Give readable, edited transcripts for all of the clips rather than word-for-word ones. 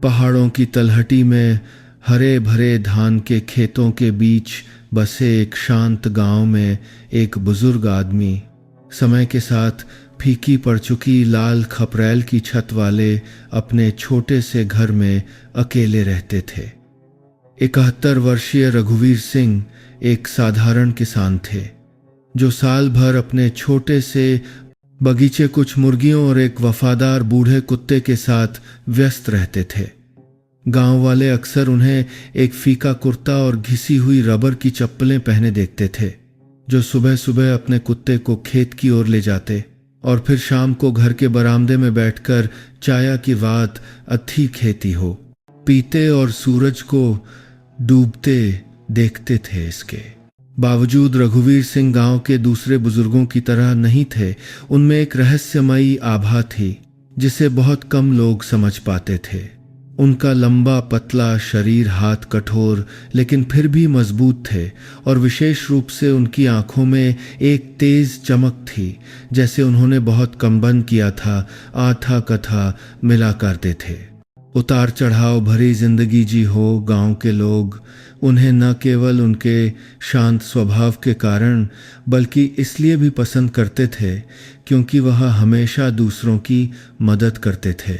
पहाड़ों की तलहटी में हरे भरे धान के खेतों के बीच बसे एक शांत गांव में एक बुजुर्ग आदमी समय के साथ फीकी पड़ चुकी लाल खपरेल की छत वाले अपने छोटे से घर में अकेले रहते थे। 71 वर्षीय रघुवीर सिंह एक साधारण किसान थे जो साल भर अपने छोटे से बगीचे, कुछ मुर्गियों और एक वफादार बूढ़े कुत्ते के साथ व्यस्त रहते थे। गांव वाले अक्सर उन्हें एक फीका कुर्ता और घिसी हुई रबर की चप्पलें पहने देखते थे, जो सुबह सुबह अपने कुत्ते को खेत की ओर ले जाते और फिर शाम को घर के बरामदे में बैठकर चाय की बात अथी खेती हो पीते और सूरज को डूबते देखते थे। इसके बावजूद रघुवीर सिंह गांव के दूसरे बुजुर्गों की तरह नहीं थे। उनमें एक रहस्यमयी आभा थी जिसे बहुत कम लोग समझ पाते थे। उनका लंबा पतला शरीर, हाथ कठोर लेकिन फिर भी मजबूत थे और विशेष रूप से उनकी आंखों में एक तेज चमक थी, जैसे उन्होंने बहुत कम बंद किया था, आथा कथा मिला करते थे। उतार चढ़ाव भरी जिंदगी जी हो, गांव के लोग उन्हें न केवल उनके शांत स्वभाव के कारण बल्कि इसलिए भी पसंद करते थे क्योंकि वह हमेशा दूसरों की मदद करते थे।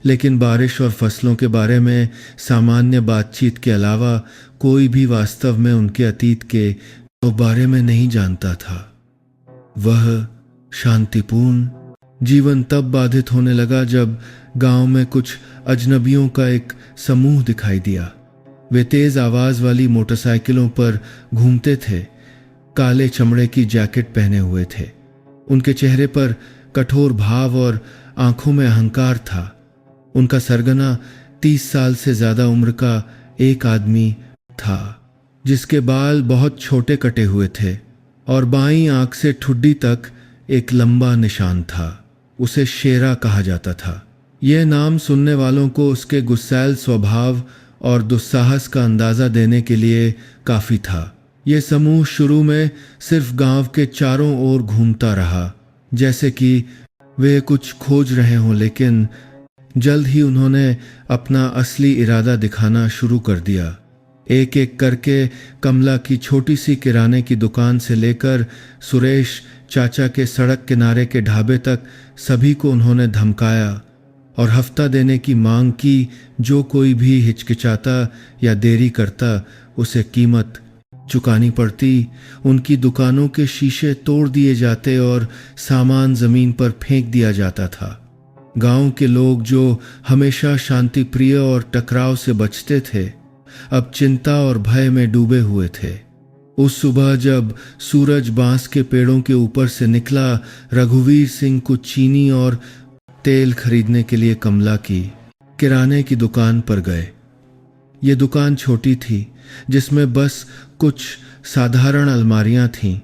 लेकिन बारिश और फसलों के बारे में सामान्य बातचीत के अलावा कोई भी वास्तव में उनके अतीत के बारे में नहीं जानता था। वह शांतिपूर्ण जीवन तब बाधित होने लगा जब गांव में कुछ अजनबियों का एक समूह दिखाई दिया। वे तेज आवाज वाली मोटरसाइकिलों पर घूमते थे, काले चमड़े की जैकेट पहने हुए थे। उनके चेहरे पर कठोर भाव और आंखों में अहंकार था। उनका सरगना 30 साल से ज्यादा उम्र का एक आदमी था जिसके बाल बहुत छोटे कटे हुए थे और बाईं आंख से ठुड्डी तक एक लंबा निशान था। उसे शेरा कहा जाता था। यह नाम सुनने वालों को उसके गुस्सैल स्वभाव और दुस्साहस का अंदाजा देने के लिए काफी था। यह समूह शुरू में सिर्फ गांव के चारों ओर घूमता रहा, जैसे कि वे कुछ खोज रहे हों, लेकिन जल्द ही उन्होंने अपना असली इरादा दिखाना शुरू कर दिया। एक एक करके कमला की छोटी सी किराने की दुकान से लेकर सुरेश चाचा के सड़क किनारे के ढाबे तक सभी को उन्होंने धमकाया और हफ्ता देने की मांग की। जो कोई भी हिचकिचाता या देरी करता उसे कीमत चुकानी पड़ती। उनकी दुकानों के शीशे तोड़ दिए जाते और सामान जमीन पर फेंक दिया जाता था। गांव के लोग जो हमेशा शांति प्रिय और टकराव से बचते थे, अब चिंता और भय में डूबे हुए थे। उस सुबह जब सूरज बांस के पेड़ों के ऊपर से निकला, रघुवीर सिंह कुछ चीनी और तेल खरीदने के लिए कमला की किराने की दुकान पर गए। ये दुकान छोटी थी जिसमें बस कुछ साधारण अलमारियां थीं,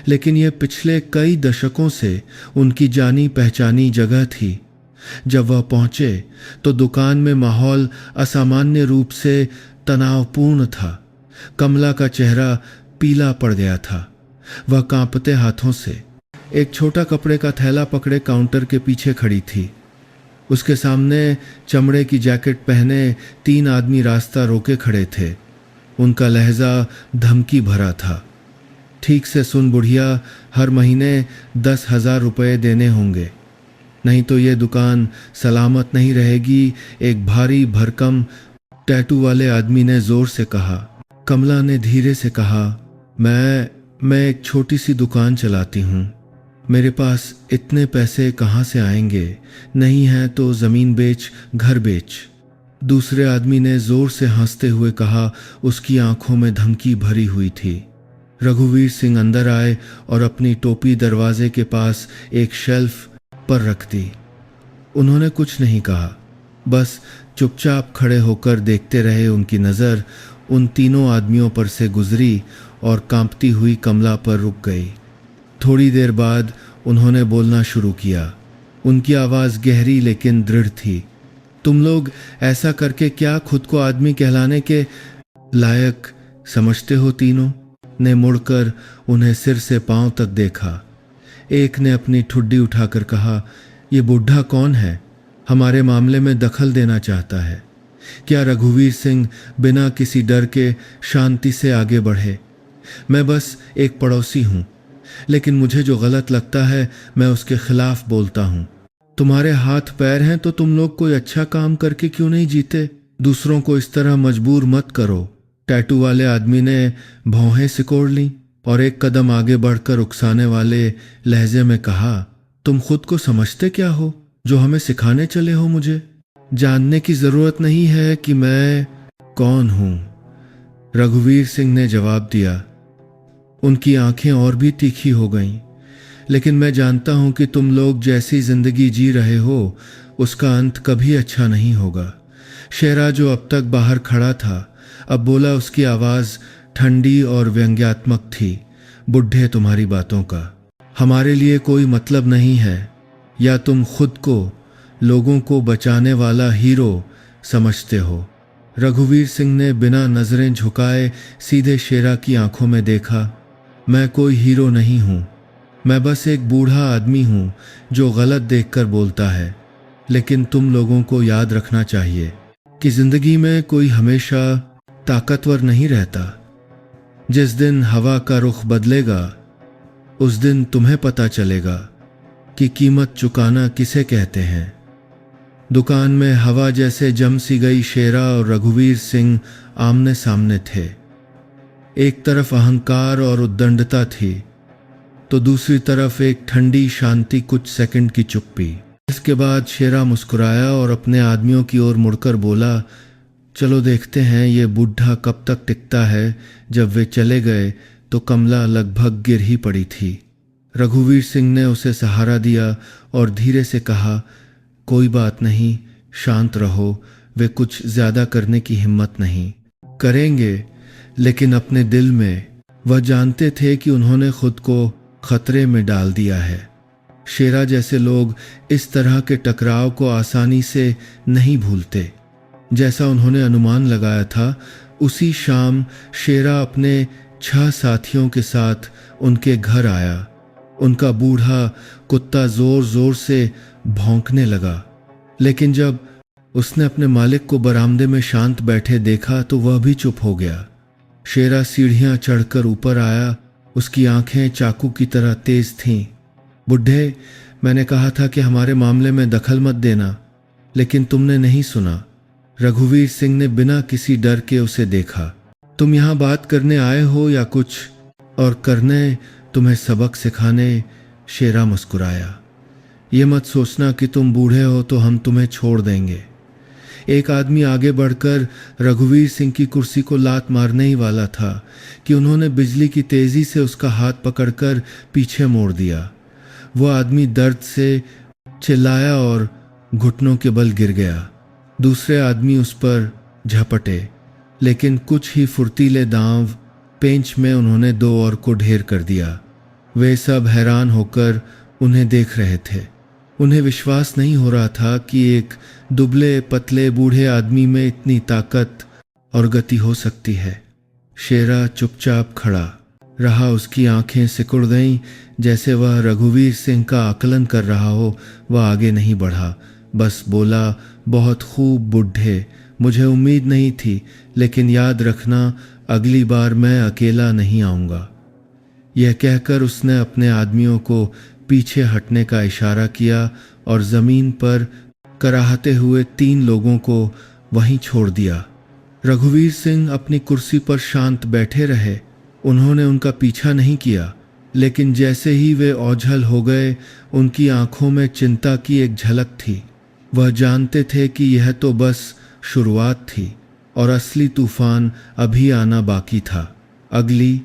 लेकिन यह पिछले कई दशकों से उनकी जानी पहचानी जगह थी। जब वह पहुंचे तो दुकान में माहौल असामान्य रूप से तनावपूर्ण था। कमला का चेहरा पीला पड़ गया था। वह कांपते हाथों से एक छोटा कपड़े का थैला पकड़े काउंटर के पीछे खड़ी थी। उसके सामने चमड़े की जैकेट पहने 3 आदमी रास्ता रोके खड़े थे। उनका लहजा धमकी भरा था। ठीक से सुन बुढ़िया, हर महीने 10,000 रुपये देने होंगे, नहीं तो ये दुकान सलामत नहीं रहेगी, एक भारी भरकम टैटू वाले आदमी ने जोर से कहा। कमला ने धीरे से कहा, मैं एक छोटी सी दुकान चलाती हूँ, मेरे पास इतने पैसे कहाँ से आएंगे, नहीं है तो जमीन बेच, घर बेच। दूसरे आदमी ने जोर से हंसते हुए कहा। उसकी आंखों में धमकी भरी हुई थी। रघुवीर सिंह अंदर आए और अपनी टोपी दरवाजे के पास एक शेल्फ पर रख दी। उन्होंने कुछ नहीं कहा, बस चुपचाप खड़े होकर देखते रहे। उनकी नज़र उन तीनों आदमियों पर से गुजरी और कांपती हुई कमला पर रुक गई। थोड़ी देर बाद उन्होंने बोलना शुरू किया। उनकी आवाज़ गहरी लेकिन दृढ़ थी। तुम लोग ऐसा करके क्या खुद को आदमी कहलाने के लायक समझते हो? तीनों ने मुड़कर उन्हें सिर से पांव तक देखा। एक ने अपनी ठुड्डी उठाकर कहा, ये बुढ़ा कौन है? हमारे मामले में दखल देना चाहता है। क्या रघुवीर सिंह बिना किसी डर के शांति से आगे बढ़े? मैं बस एक पड़ोसी हूं, लेकिन मुझे जो गलत लगता है मैं उसके खिलाफ बोलता हूं। तुम्हारे हाथ पैर हैं तो तुम लोग कोई अच्छा काम करके क्यों नहीं जीते? दूसरों को इस तरह मजबूर मत करो। टैटू वाले आदमी ने भौहें सिकोड़ ली और एक कदम आगे बढ़कर उकसाने वाले लहजे में कहा, तुम खुद को समझते क्या हो जो हमें सिखाने चले हो? मुझे जानने की जरूरत नहीं है कि मैं कौन हूं, रघुवीर सिंह ने जवाब दिया। उनकी आंखें और भी तीखी हो गईं। लेकिन मैं जानता हूं कि तुम लोग जैसी जिंदगी जी रहे हो उसका अंत कभी अच्छा नहीं होगा। शेरा जो अब तक बाहर खड़ा था अब बोला। उसकी आवाज ठंडी और व्यंग्यात्मक थी। बुढ़े, तुम्हारी बातों का हमारे लिए कोई मतलब नहीं है। या तुम खुद को लोगों को बचाने वाला हीरो समझते हो? रघुवीर सिंह ने बिना नजरें झुकाए सीधे शेरा की आंखों में देखा। मैं कोई हीरो नहीं हूं, मैं बस एक बूढ़ा आदमी हूं जो गलत देखकर बोलता है। लेकिन तुम लोगों को याद रखना चाहिए कि जिंदगी में कोई हमेशा ताकतवर नहीं रहता। जिस दिन हवा का रुख बदलेगा उस दिन तुम्हें पता चलेगा कि कीमत चुकाना किसे कहते हैं। दुकान में हवा जैसे जम सी गई शेरा और रघुवीर सिंह आमने सामने थे। एक तरफ अहंकार और उद्दंडता थी तो दूसरी तरफ एक ठंडी शांति, कुछ सेकंड की चुप्पी। इसके बाद शेरा मुस्कुराया और अपने आदमियों की ओर मुड़कर बोला, चलो देखते हैं ये बूढ़ा कब तक टिकता है। जब वे चले गए तो कमला लगभग गिर ही पड़ी थी। रघुवीर सिंह ने उसे सहारा दिया और धीरे से कहा, कोई बात नहीं, शांत रहो। वे कुछ ज्यादा करने की हिम्मत नहीं करेंगे, लेकिन अपने दिल में वह जानते थे कि उन्होंने खुद को खतरे में डाल दिया है। शेरा जैसे लोग इस तरह के टकराव को आसानी से नहीं भूलते। जैसा उन्होंने अनुमान लगाया था, उसी शाम शेरा अपने 6 साथियों के साथ उनके घर आया। उनका बूढ़ा कुत्ता जोर जोर से भौंकने लगा, लेकिन जब उसने अपने मालिक को बरामदे में शांत बैठे देखा तो वह भी चुप हो गया। शेरा सीढ़ियां चढ़कर ऊपर आया। उसकी आंखें चाकू की तरह तेज थीं। बुढ़े, मैंने कहा था कि हमारे मामले में दखल मत देना, लेकिन तुमने नहीं सुना। रघुवीर सिंह ने बिना किसी डर के उसे देखा। तुम यहां बात करने आए हो या कुछ और करने, तुम्हें सबक सिखाने? शेरा मुस्कुराया। ये मत सोचना कि तुम बूढ़े हो तो हम तुम्हें छोड़ देंगे। एक आदमी आगे बढ़कर रघुवीर सिंह की कुर्सी को लात मारने ही वाला था कि उन्होंने बिजली की तेजी से उसका हाथ पकड़कर पीछे मोड़ दिया। वह आदमी दर्द से चिल्लाया और घुटनों के बल गिर गया। दूसरे आदमी उस पर झपटे, लेकिन कुछ ही फुर्तीले दांव पेंच में उन्होंने 2 और को ढेर कर दिया। वे सब हैरान होकर उन्हें देख रहे थे। उन्हें विश्वास नहीं हो रहा था कि एक दुबले पतले बूढ़े आदमी में इतनी ताकत और गति हो सकती है। शेरा चुपचाप खड़ा रहा। उसकी आंखें सिकुड़ गईं, जैसे वह रघुवीर सिंह का आकलन कर रहा हो। वह आगे नहीं बढ़ा, बस बोला, बहुत खूब बुढ़े, मुझे उम्मीद नहीं थी, लेकिन याद रखना अगली बार मैं अकेला नहीं आऊँगा। यह कहकर उसने अपने आदमियों को पीछे हटने का इशारा किया और जमीन पर कराहते हुए 3 लोगों को वहीं छोड़ दिया। रघुवीर सिंह अपनी कुर्सी पर शांत बैठे रहे। उन्होंने उनका पीछा नहीं किया, लेकिन जैसे ही वे ओझल हो गए, उनकी आंखों में चिंता की एक झलक थी। वह जानते थे कि यह तो बस शुरुआत थी और असली तूफान अभी आना बाकी था। अगली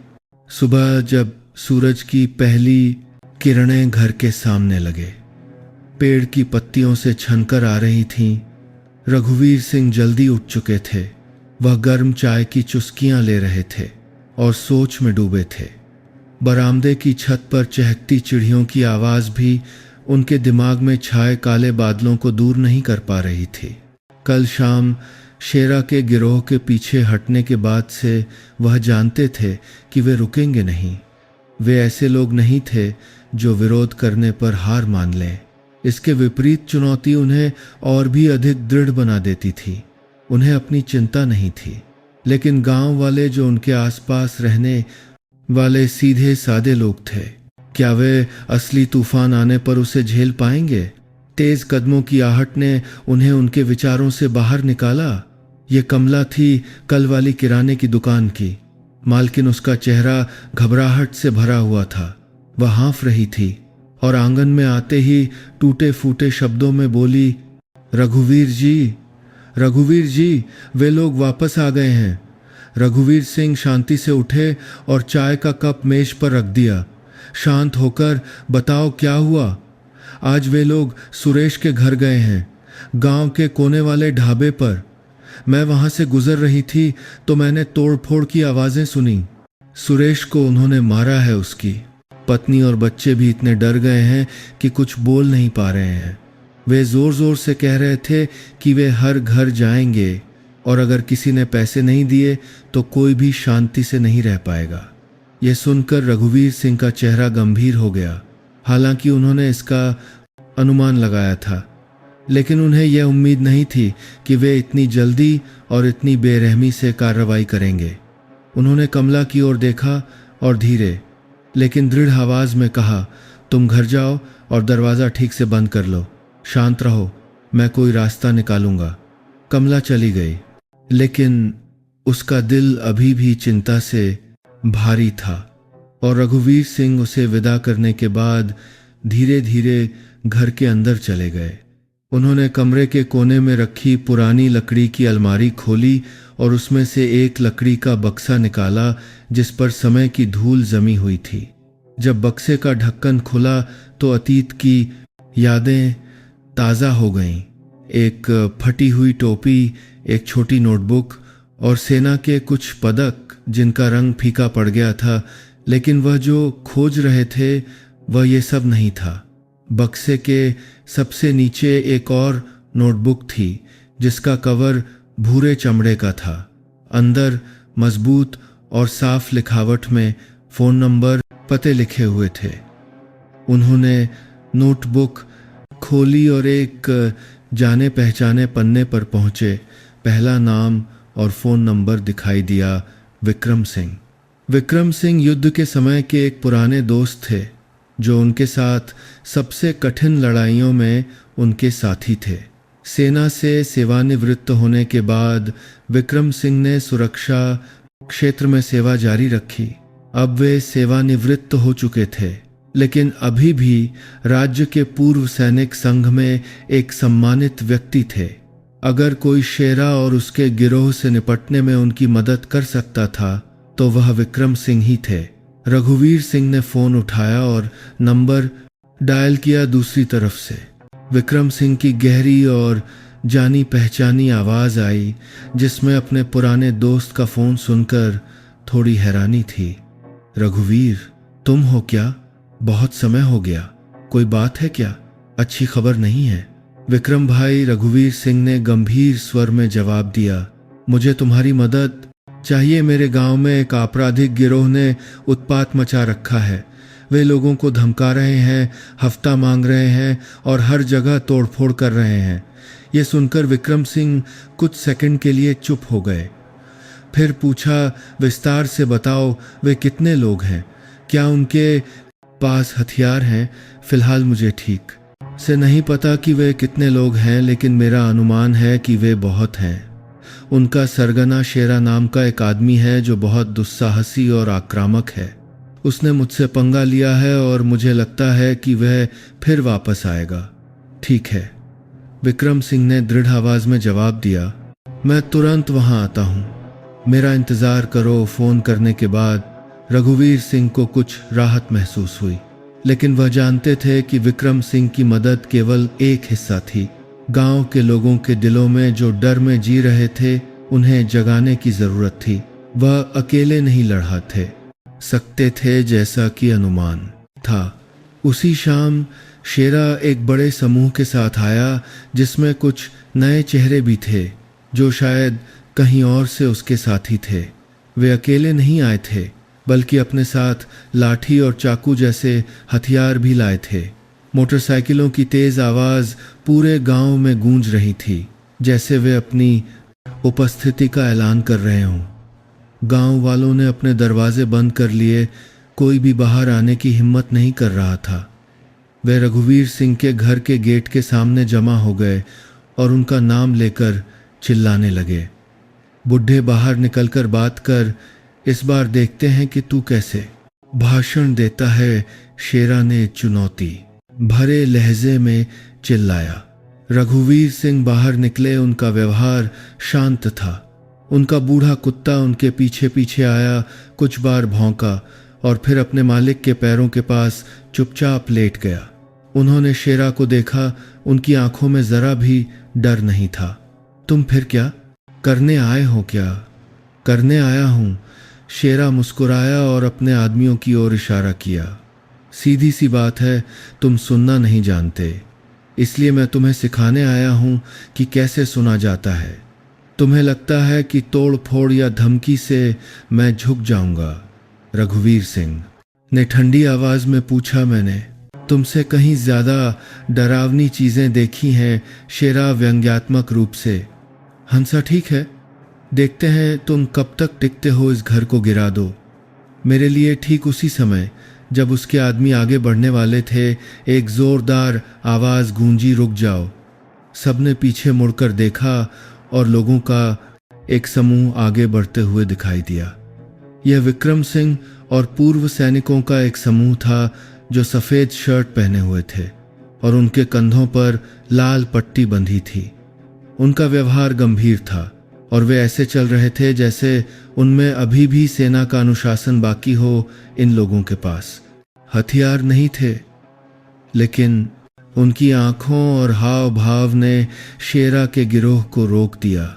सुबह जब सूरज की पहली किरणें घर के सामने लगे, पेड़ की पत्तियों से छनकर आ रही थीं। रघुवीर सिंह जल्दी उठ चुके थे। वह गर्म चाय की चुस्कियां ले रहे थे और सोच में डूबे थे। बरामदे की छत पर चहकती चिड़ियों की आवाज भी उनके दिमाग में छाए काले बादलों को दूर नहीं कर पा रही थी। कल शाम शेरा के गिरोह के पीछे हटने के बाद से वह जानते थे कि वे रुकेंगे नहीं। वे ऐसे लोग नहीं थे जो विरोध करने पर हार मान लें। इसके विपरीत चुनौती उन्हें और भी अधिक दृढ़ बना देती थी। उन्हें अपनी चिंता नहीं थी, लेकिन गांव वाले जो उनके आसपास रहने वाले सीधे सादे लोग थे, क्या वे असली तूफान आने पर उसे झेल पाएंगे? तेज कदमों की आहट ने उन्हें उनके विचारों से बाहर निकाला। ये कमला थी, कल वाली किराने की दुकान की मालकिन। उसका चेहरा घबराहट से भरा हुआ था। वह हाँफ रही थी और आंगन में आते ही टूटे फूटे शब्दों में बोली, रघुवीर जी, रघुवीर जी, वे लोग वापस आ गए हैं। रघुवीर सिंह शांति से उठे और चाय का कप मेज पर रख दिया। शांत होकर बताओ क्या हुआ? आज वे लोग सुरेश के घर गए हैं, गांव के कोने वाले ढाबे पर। मैं वहां से गुजर रही थी तो मैंने तोड़फोड़ की आवाजें सुनी। सुरेश को उन्होंने मारा है। उसकी पत्नी और बच्चे भी इतने डर गए हैं कि कुछ बोल नहीं पा रहे हैं। वे जोर जोर से कह रहे थे कि वे हर घर जाएंगे और अगर किसी ने पैसे नहीं दिए तो कोई भी शांति से नहीं रह पाएगा। यह सुनकर रघुवीर सिंह का चेहरा गंभीर हो गया। हालांकि उन्होंने इसका अनुमान लगाया था, लेकिन उन्हें यह उम्मीद नहीं थी कि वे इतनी जल्दी और इतनी बेरहमी से कार्रवाई करेंगे। उन्होंने कमला की ओर देखा और धीरे लेकिन दृढ़ आवाज में कहा, तुम घर जाओ और दरवाज़ा ठीक से बंद कर लो। शांत रहो, मैं कोई रास्ता निकालूंगा। कमला चली गई, लेकिन उसका दिल अभी भी चिंता से भारी था और रघुवीर सिंह उसे विदा करने के बाद धीरे धीरे घर के अंदर चले गए। उन्होंने कमरे के कोने में रखी पुरानी लकड़ी की अलमारी खोली और उसमें से एक लकड़ी का बक्सा निकाला जिस पर समय की धूल जमी हुई थी। जब बक्से का ढक्कन खुला तो अतीत की यादें ताज़ा हो गईं। एक फटी हुई टोपी, एक छोटी नोटबुक और सेना के कुछ पदक जिनका रंग फीका पड़ गया था, लेकिन वह जो खोज रहे थे वह ये सब नहीं था। बक्से के सबसे नीचे एक और नोटबुक थी जिसका कवर भूरे चमड़े का था। अंदर मजबूत और साफ लिखावट में फ़ोन नंबर, पते लिखे हुए थे। उन्होंने नोटबुक खोली और एक जाने पहचाने पन्ने पर पहुंचे। पहला नाम और फ़ोन नंबर दिखाई दिया, विक्रम सिंह। विक्रम सिंह युद्ध के समय के एक पुराने दोस्त थे जो उनके साथ सबसे कठिन लड़ाइयों में उनके साथी थे। सेना से सेवानिवृत्त होने के बाद विक्रम सिंह ने सुरक्षा क्षेत्र में सेवा जारी रखी। अब वे सेवानिवृत्त हो चुके थे, लेकिन अभी भी राज्य के पूर्व सैनिक संघ में एक सम्मानित व्यक्ति थे। अगर कोई शेरा और उसके गिरोह से निपटने में उनकी मदद कर सकता था तो वह विक्रम सिंह ही थे। रघुवीर सिंह ने फोन उठाया और नंबर डायल किया दूसरी तरफ से। विक्रम सिंह की गहरी और जानी पहचानी आवाज आई, जिसमें अपने पुराने दोस्त का फोन सुनकर थोड़ी हैरानी थी। रघुवीर, तुम हो क्या? बहुत समय हो गया। कोई बात है क्या? अच्छी खबर नहीं है? विक्रम भाई, रघुवीर सिंह ने गंभीर स्वर में जवाब दिया। मुझे तुम्हारी मदद चाहिए। मेरे गांव में एक आपराधिक गिरोह ने उत्पात मचा रखा है। वे लोगों को धमका रहे हैं, हफ्ता मांग रहे हैं और हर जगह तोड़फोड़ कर रहे हैं। ये सुनकर विक्रम सिंह कुछ सेकंड के लिए चुप हो गए। फिर पूछा, विस्तार से बताओ, वे कितने लोग हैं? क्या उनके पास हथियार हैं? फिलहाल मुझे ठीक से नहीं पता कि वे कितने लोग हैं, लेकिन मेरा अनुमान है कि वे बहुत हैं। उनका सरगना शेरा नाम का एक आदमी है जो बहुत दुस्साहसी और आक्रामक है। उसने मुझसे पंगा लिया है और मुझे लगता है कि वह फिर वापस आएगा। ठीक है, विक्रम सिंह ने दृढ़ आवाज में जवाब दिया। मैं तुरंत वहां आता हूं। मेरा इंतजार करो। फोन करने के बाद रघुवीर सिंह को कुछ राहत महसूस हुई, लेकिन वह जानते थे कि विक्रम सिंह की मदद केवल एक हिस्सा थी। गांव के लोगों के दिलों में जो डर में जी रहे थे, उन्हें जगाने की जरूरत थी। वह अकेले नहीं लड़ा थे सकते थे, जैसा कि अनुमान था। उसी शाम शेरा एक बड़े समूह के साथ आया, जिसमें कुछ नए चेहरे भी थे जो शायद कहीं और से उसके साथी थे। वे अकेले नहीं आए थे, बल्कि अपने साथ लाठी और चाकू जैसे हथियार भी लाए थे। मोटरसाइकिलों की तेज आवाज पूरे गांव में गूंज रही थी, जैसे वे अपनी उपस्थिति का ऐलान कर रहे हों। गांव वालों ने अपने दरवाजे बंद कर लिए, कोई भी बाहर आने की हिम्मत नहीं कर रहा था। वे रघुवीर सिंह के घर के गेट के सामने जमा हो गए और उनका नाम लेकर चिल्लाने लगे। बुढ़े बाहर निकलकर बात कर, इस बार देखते हैं कि तू कैसे भाषण देता है, शेरा ने चुनौती भरे लहजे में चिल्लाया। रघुवीर सिंह बाहर निकले। उनका व्यवहार शांत था। उनका बूढ़ा कुत्ता उनके पीछे पीछे आया, कुछ बार भौंका और फिर अपने मालिक के पैरों के पास चुपचाप लेट गया। उन्होंने शेरा को देखा। उनकी आंखों में जरा भी डर नहीं था। तुम फिर क्या करने आए हो? क्या करने आया हूं। शेरा मुस्कुराया और अपने आदमियों की ओर इशारा किया। सीधी सी बात है, तुम सुनना नहीं जानते, इसलिए मैं तुम्हें सिखाने आया हूं कि कैसे सुना जाता है। तुम्हें लगता है कि तोड़ फोड़ या धमकी से मैं झुक जाऊंगा? रघुवीर सिंह ने ठंडी आवाज में पूछा। मैंने तुमसे कहीं ज्यादा डरावनी चीजें देखी हैं, शेरा व्यंग्यात्मक रूप से। हंसा। ठीक है, देखते हैं तुम कब तक टिकते हो इस घर को गिरा दो। मेरे लिए ठीक उसी समय जब उसके आदमी आगे बढ़ने वाले थे, एक जोरदार आवाज गूंजी, रुक जाओ। सबने पीछे मुड़कर देखा और लोगों का एक समूह आगे बढ़ते हुए दिखाई दिया। यह विक्रम सिंह और पूर्व सैनिकों का एक समूह था जो सफेद शर्ट पहने हुए थे और उनके कंधों पर लाल पट्टी बंधी थी। उनका व्यवहार गंभीर था और वे ऐसे चल रहे थे जैसे उनमें अभी भी सेना का अनुशासन बाकी हो। इन लोगों के पास हथियार नहीं थे, लेकिन उनकी आंखों और हाव भाव ने शेरा के गिरोह को रोक दिया।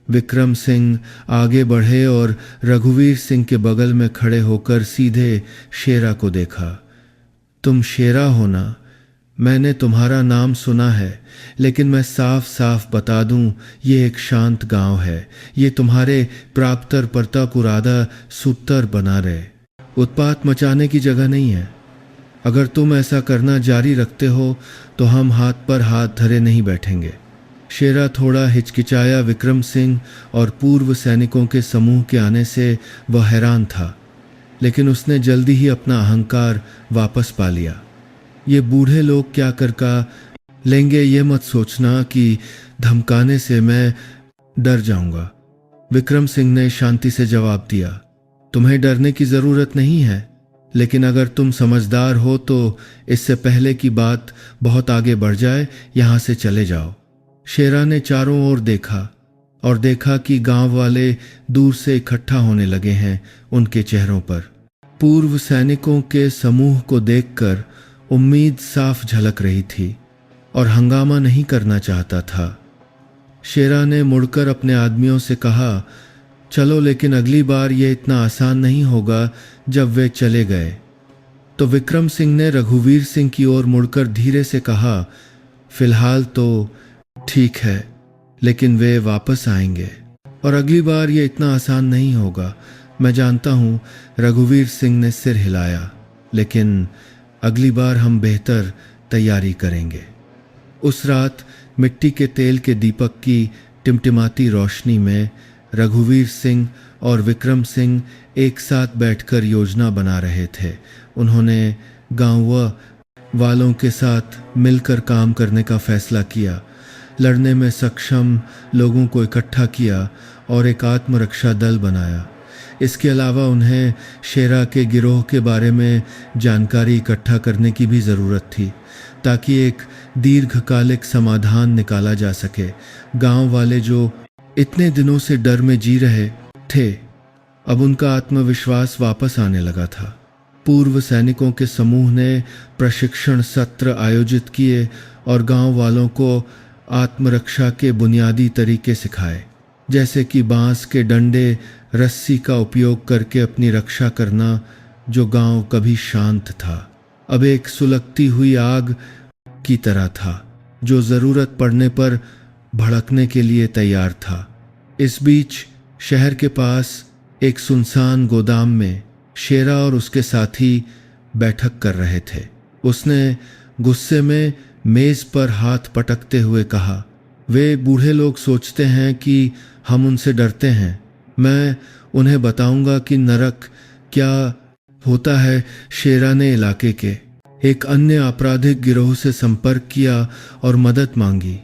विक्रम सिंह आगे बढ़े और रघुवीर सिंह के बगल में खड़े होकर सीधे शेरा को देखा। तुम शेरा हो ना? मैंने तुम्हारा नाम सुना है, लेकिन मैं साफ साफ बता दूं, ये एक शांत गांव है। ये तुम्हारे प्राप्तर परताकुरादा सूत्तर बना रहे उत्पात मचाने की जगह नहीं है। अगर तुम ऐसा करना जारी रखते हो तो हम हाथ पर हाथ धरे नहीं बैठेंगे। शेरा थोड़ा हिचकिचाया। विक्रम सिंह और पूर्व सैनिकों के समूह के आने से वह हैरान था, लेकिन उसने जल्दी ही अपना अहंकार वापस पा लिया। ये बूढ़े लोग क्या कर का लेंगे, ये मत सोचना कि धमकाने से मैं डर जाऊंगा। विक्रम सिंह ने शांति से जवाब दिया। तुम्हें डरने की जरूरत नहीं है, लेकिन अगर तुम समझदार हो तो इससे पहले कि बात बहुत आगे बढ़ जाए, यहां से चले जाओ। शेरा ने चारों ओर देखा और देखा कि गांव वाले दूर से इकट्ठा होने लगे हैं। उनके चेहरों पर पूर्व सैनिकों के समूह को देखकर उम्मीद साफ झलक रही थी और हंगामा नहीं करना चाहता था। शेरा ने मुड़कर अपने आदमियों से कहा, चलो, लेकिन अगली बार यह इतना आसान नहीं होगा। जब वे चले गए तो विक्रम सिंह ने रघुवीर सिंह की ओर मुड़कर धीरे से कहा, फिलहाल तो ठीक है, लेकिन वे वापस आएंगे और अगली बार यह इतना आसान नहीं होगा। मैं जानता हूं। रघुवीर सिंह ने सिर हिलाया, लेकिन अगली बार हम बेहतर तैयारी करेंगे। उस रात मिट्टी के तेल के दीपक की टिमटिमाती रोशनी में रघुवीर सिंह और विक्रम सिंह एक साथ बैठकर योजना बना रहे थे। उन्होंने गांव वालों के साथ मिलकर काम करने का फैसला किया, लड़ने में सक्षम लोगों को इकट्ठा किया और एक आत्मरक्षा दल बनाया। इसके अलावा उन्हें शेरा के गिरोह के बारे में जानकारी इकट्ठा करने की भी ज़रूरत थी, ताकि एक दीर्घकालिक समाधान निकाला जा सके। गांव वाले जो इतने दिनों से डर में जी रहे थे, अब उनका आत्मविश्वास वापस आने लगा था। पूर्व सैनिकों के समूह ने प्रशिक्षण सत्र आयोजित किए और गांव वालों को आत्मरक्षा के बुनियादी तरीके सिखाए, जैसे कि बांस के डंडे, रस्सी का उपयोग करके अपनी रक्षा करना। जो गांव कभी शांत था, अब एक सुलगती हुई आग की तरह था, जो जरूरत पड़ने पर भड़कने के लिए तैयार था। इस बीच शहर के पास एक सुनसान गोदाम में शेरा और उसके साथी बैठक कर रहे थे। उसने गुस्से में मेज पर हाथ पटकते हुए कहा, वे बूढ़े लोग सोचते हैं कि हम उनसे डरते हैं। मैं उन्हें बताऊंगा कि नरक क्या होता है। शेरा ने इलाके के एक अन्य आपराधिक गिरोह से संपर्क किया और मदद मांगी।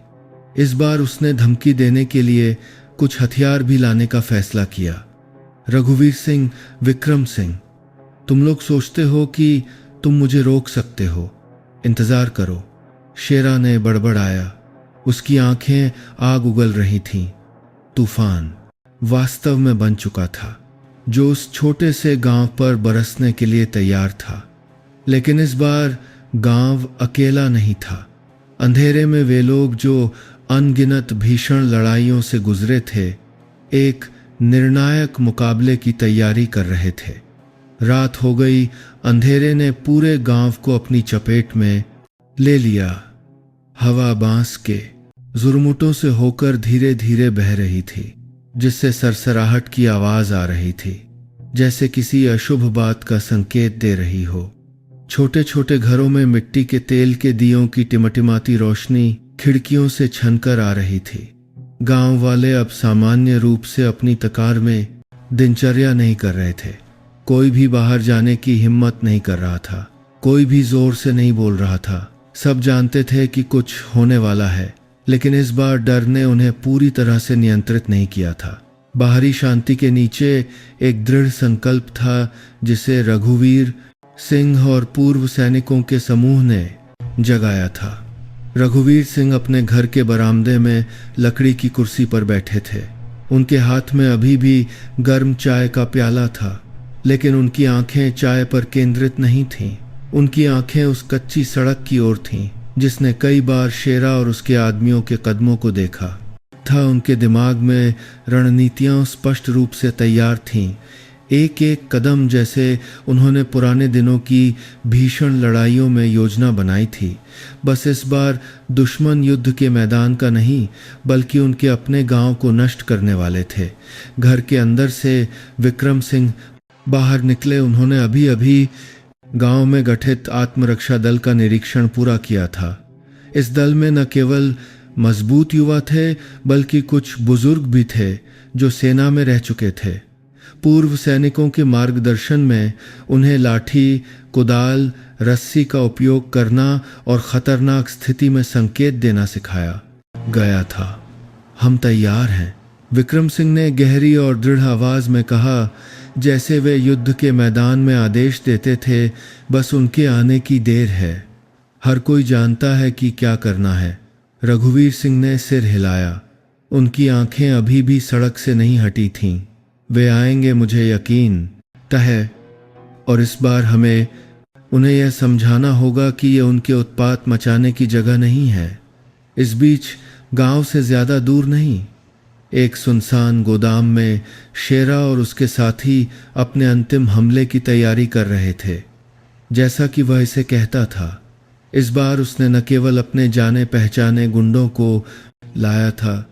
इस बार उसने धमकी देने के लिए कुछ हथियार भी लाने का फैसला किया। रघुवीर सिंह, विक्रम सिंह, तुम लोग सोचते हो कि तुम मुझे रोक सकते हो, इंतजार करो। शेरा ने बड़बड़ाया। उसकी आंखें आग उगल रही थीं। तूफान वास्तव में बन चुका था, जो उस छोटे से गांव पर बरसने के लिए तैयार था। लेकिन इस बार गांव अकेला नहीं था। अंधेरे में वे लोग जो अनगिनत भीषण लड़ाइयों से गुजरे थे, एक निर्णायक मुकाबले की तैयारी कर रहे थे। रात हो गई। अंधेरे ने पूरे गांव को अपनी चपेट में ले लिया। हवा बांस के जुर्मुटों से होकर धीरे धीरे बह रही थी, जिससे सरसराहट की आवाज आ रही थी, जैसे किसी अशुभ बात का संकेत दे रही हो। छोटे छोटे घरों में मिट्टी के तेल के दियों की टिमटिमाती रोशनी खिड़कियों से छनकर आ रही थी। गांव वाले अब सामान्य रूप से अपनी तकार में दिनचर्या नहीं कर रहे थे। कोई भी बाहर जाने की हिम्मत नहीं कर रहा था। कोई भी जोर से नहीं बोल रहा था। सब जानते थे कि कुछ होने वाला है, लेकिन इस बार डर ने उन्हें पूरी तरह से नियंत्रित नहीं किया था। बाहरी शांति के नीचे एक दृढ़ संकल्प था, जिसे रघुवीर सिंह और पूर्व सैनिकों के समूह ने जगाया था। रघुवीर सिंह अपने घर के बरामदे में लकड़ी की कुर्सी पर बैठे थे। उनके हाथ में अभी भी गर्म चाय का प्याला था, लेकिन उनकी आंखें चाय पर केंद्रित नहीं थीं। उनकी आंखें उस कच्ची सड़क की ओर थीं, जिसने कई बार शेरा और उसके आदमियों के कदमों को देखा था। उनके दिमाग में रणनीतियां स्पष्ट रूप से तैयार थीं, एक एक कदम जैसे उन्होंने पुराने दिनों की भीषण लड़ाइयों में योजना बनाई थी। बस इस बार दुश्मन युद्ध के मैदान का नहीं, बल्कि उनके अपने गांव को नष्ट करने वाले थे। घर के अंदर से विक्रम सिंह बाहर निकले। उन्होंने अभी अभी गांव में गठित आत्मरक्षा दल का निरीक्षण पूरा किया था। इस दल में न केवल मजबूत युवा थे, बल्कि कुछ बुजुर्ग भी थे जो सेना में रह चुके थे। पूर्व सैनिकों के मार्गदर्शन में उन्हें लाठी, कुदाल, रस्सी का उपयोग करना और खतरनाक स्थिति में संकेत देना सिखाया गया था। हम तैयार हैं, विक्रम सिंह ने गहरी और दृढ़ आवाज में कहा, जैसे वे युद्ध के मैदान में आदेश देते थे। बस उनके आने की देर है। हर कोई जानता है कि क्या करना है। रघुवीर सिंह ने सिर हिलाया। उनकी आंखें अभी भी सड़क से नहीं हटी थीं। वे आएंगे, मुझे यकीन है, और इस बार हमें उन्हें यह समझाना होगा कि ये उनके उत्पात मचाने की जगह नहीं है। इस बीच गांव से ज्यादा दूर नहीं, एक सुनसान गोदाम में शेरा और उसके साथी अपने अंतिम हमले की तैयारी कर रहे थे, जैसा कि वह इसे कहता था। इस बार उसने न केवल अपने जाने पहचाने गुंडों को लाया था,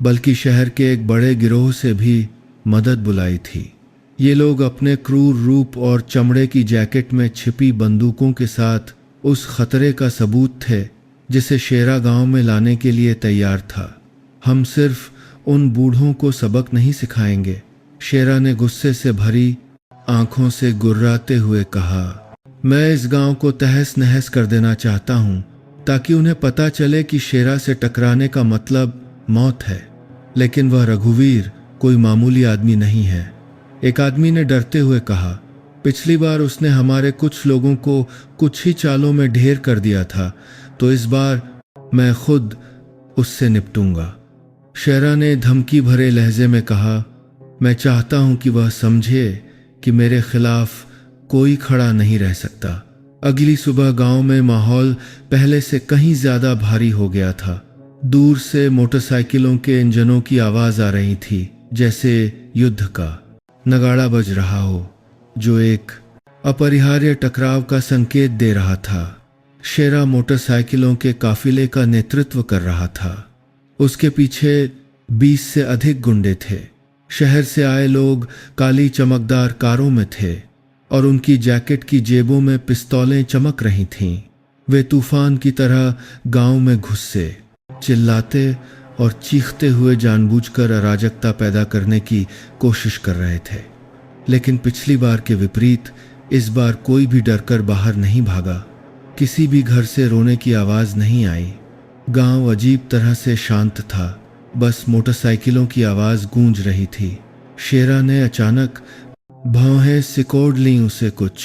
बल्कि शहर के एक बड़े गिरोह से भी मदद बुलाई थी। ये लोग अपने क्रूर रूप और चमड़े की जैकेट में छिपी बंदूकों के साथ उस खतरे का सबूत थे जिसे शेरा गांव में लाने के लिए तैयार था। हम सिर्फ उन बूढ़ों को सबक नहीं सिखाएंगे, शेरा ने गुस्से से भरी आंखों से गुर्राते हुए कहा। मैं इस गांव को तहस नहस कर देना चाहता हूं, ताकि उन्हें पता चले कि शेरा से टकराने का मतलब मौत है। लेकिन वह रघुवीर कोई मामूली आदमी नहीं है, एक आदमी ने डरते हुए कहा। पिछली बार उसने हमारे कुछ लोगों को कुछ ही चालों में ढेर कर दिया था, तो इस बार मैं खुद उससे निपटूंगा। शेरा ने धमकी भरे लहजे में कहा, मैं चाहता हूं कि वह समझे कि मेरे खिलाफ कोई खड़ा नहीं रह सकता। अगली सुबह गांव में माहौल पहले से कहीं ज्यादा भारी हो गया था। दूर से मोटरसाइकिलों के इंजनों की आवाज आ रही थी, जैसे युद्ध का नगाड़ा बज रहा हो, जो एक अपरिहार्य टकराव का संकेत दे रहा था। शेरा मोटरसाइकिलों के काफिले का नेतृत्व कर रहा था। उसके पीछे 20 से अधिक गुंडे थे। शहर से आए लोग काली चमकदार कारों में थे और उनकी जैकेट की जेबों में पिस्तौलें चमक रही थीं। वे तूफान की तरह गांव में घुसे, चिल्लाते और चीखते हुए जानबूझकर अराजकता पैदा करने की कोशिश कर रहे थे। लेकिन पिछली बार के विपरीत इस बार कोई भी डरकर बाहर नहीं भागा। किसी भी घर से रोने की आवाज नहीं आई। गांव अजीब तरह से शांत था, बस मोटरसाइकिलों की आवाज गूंज रही थी। शेरा ने अचानक भौहें सिकोड़ ली। उसे कुछ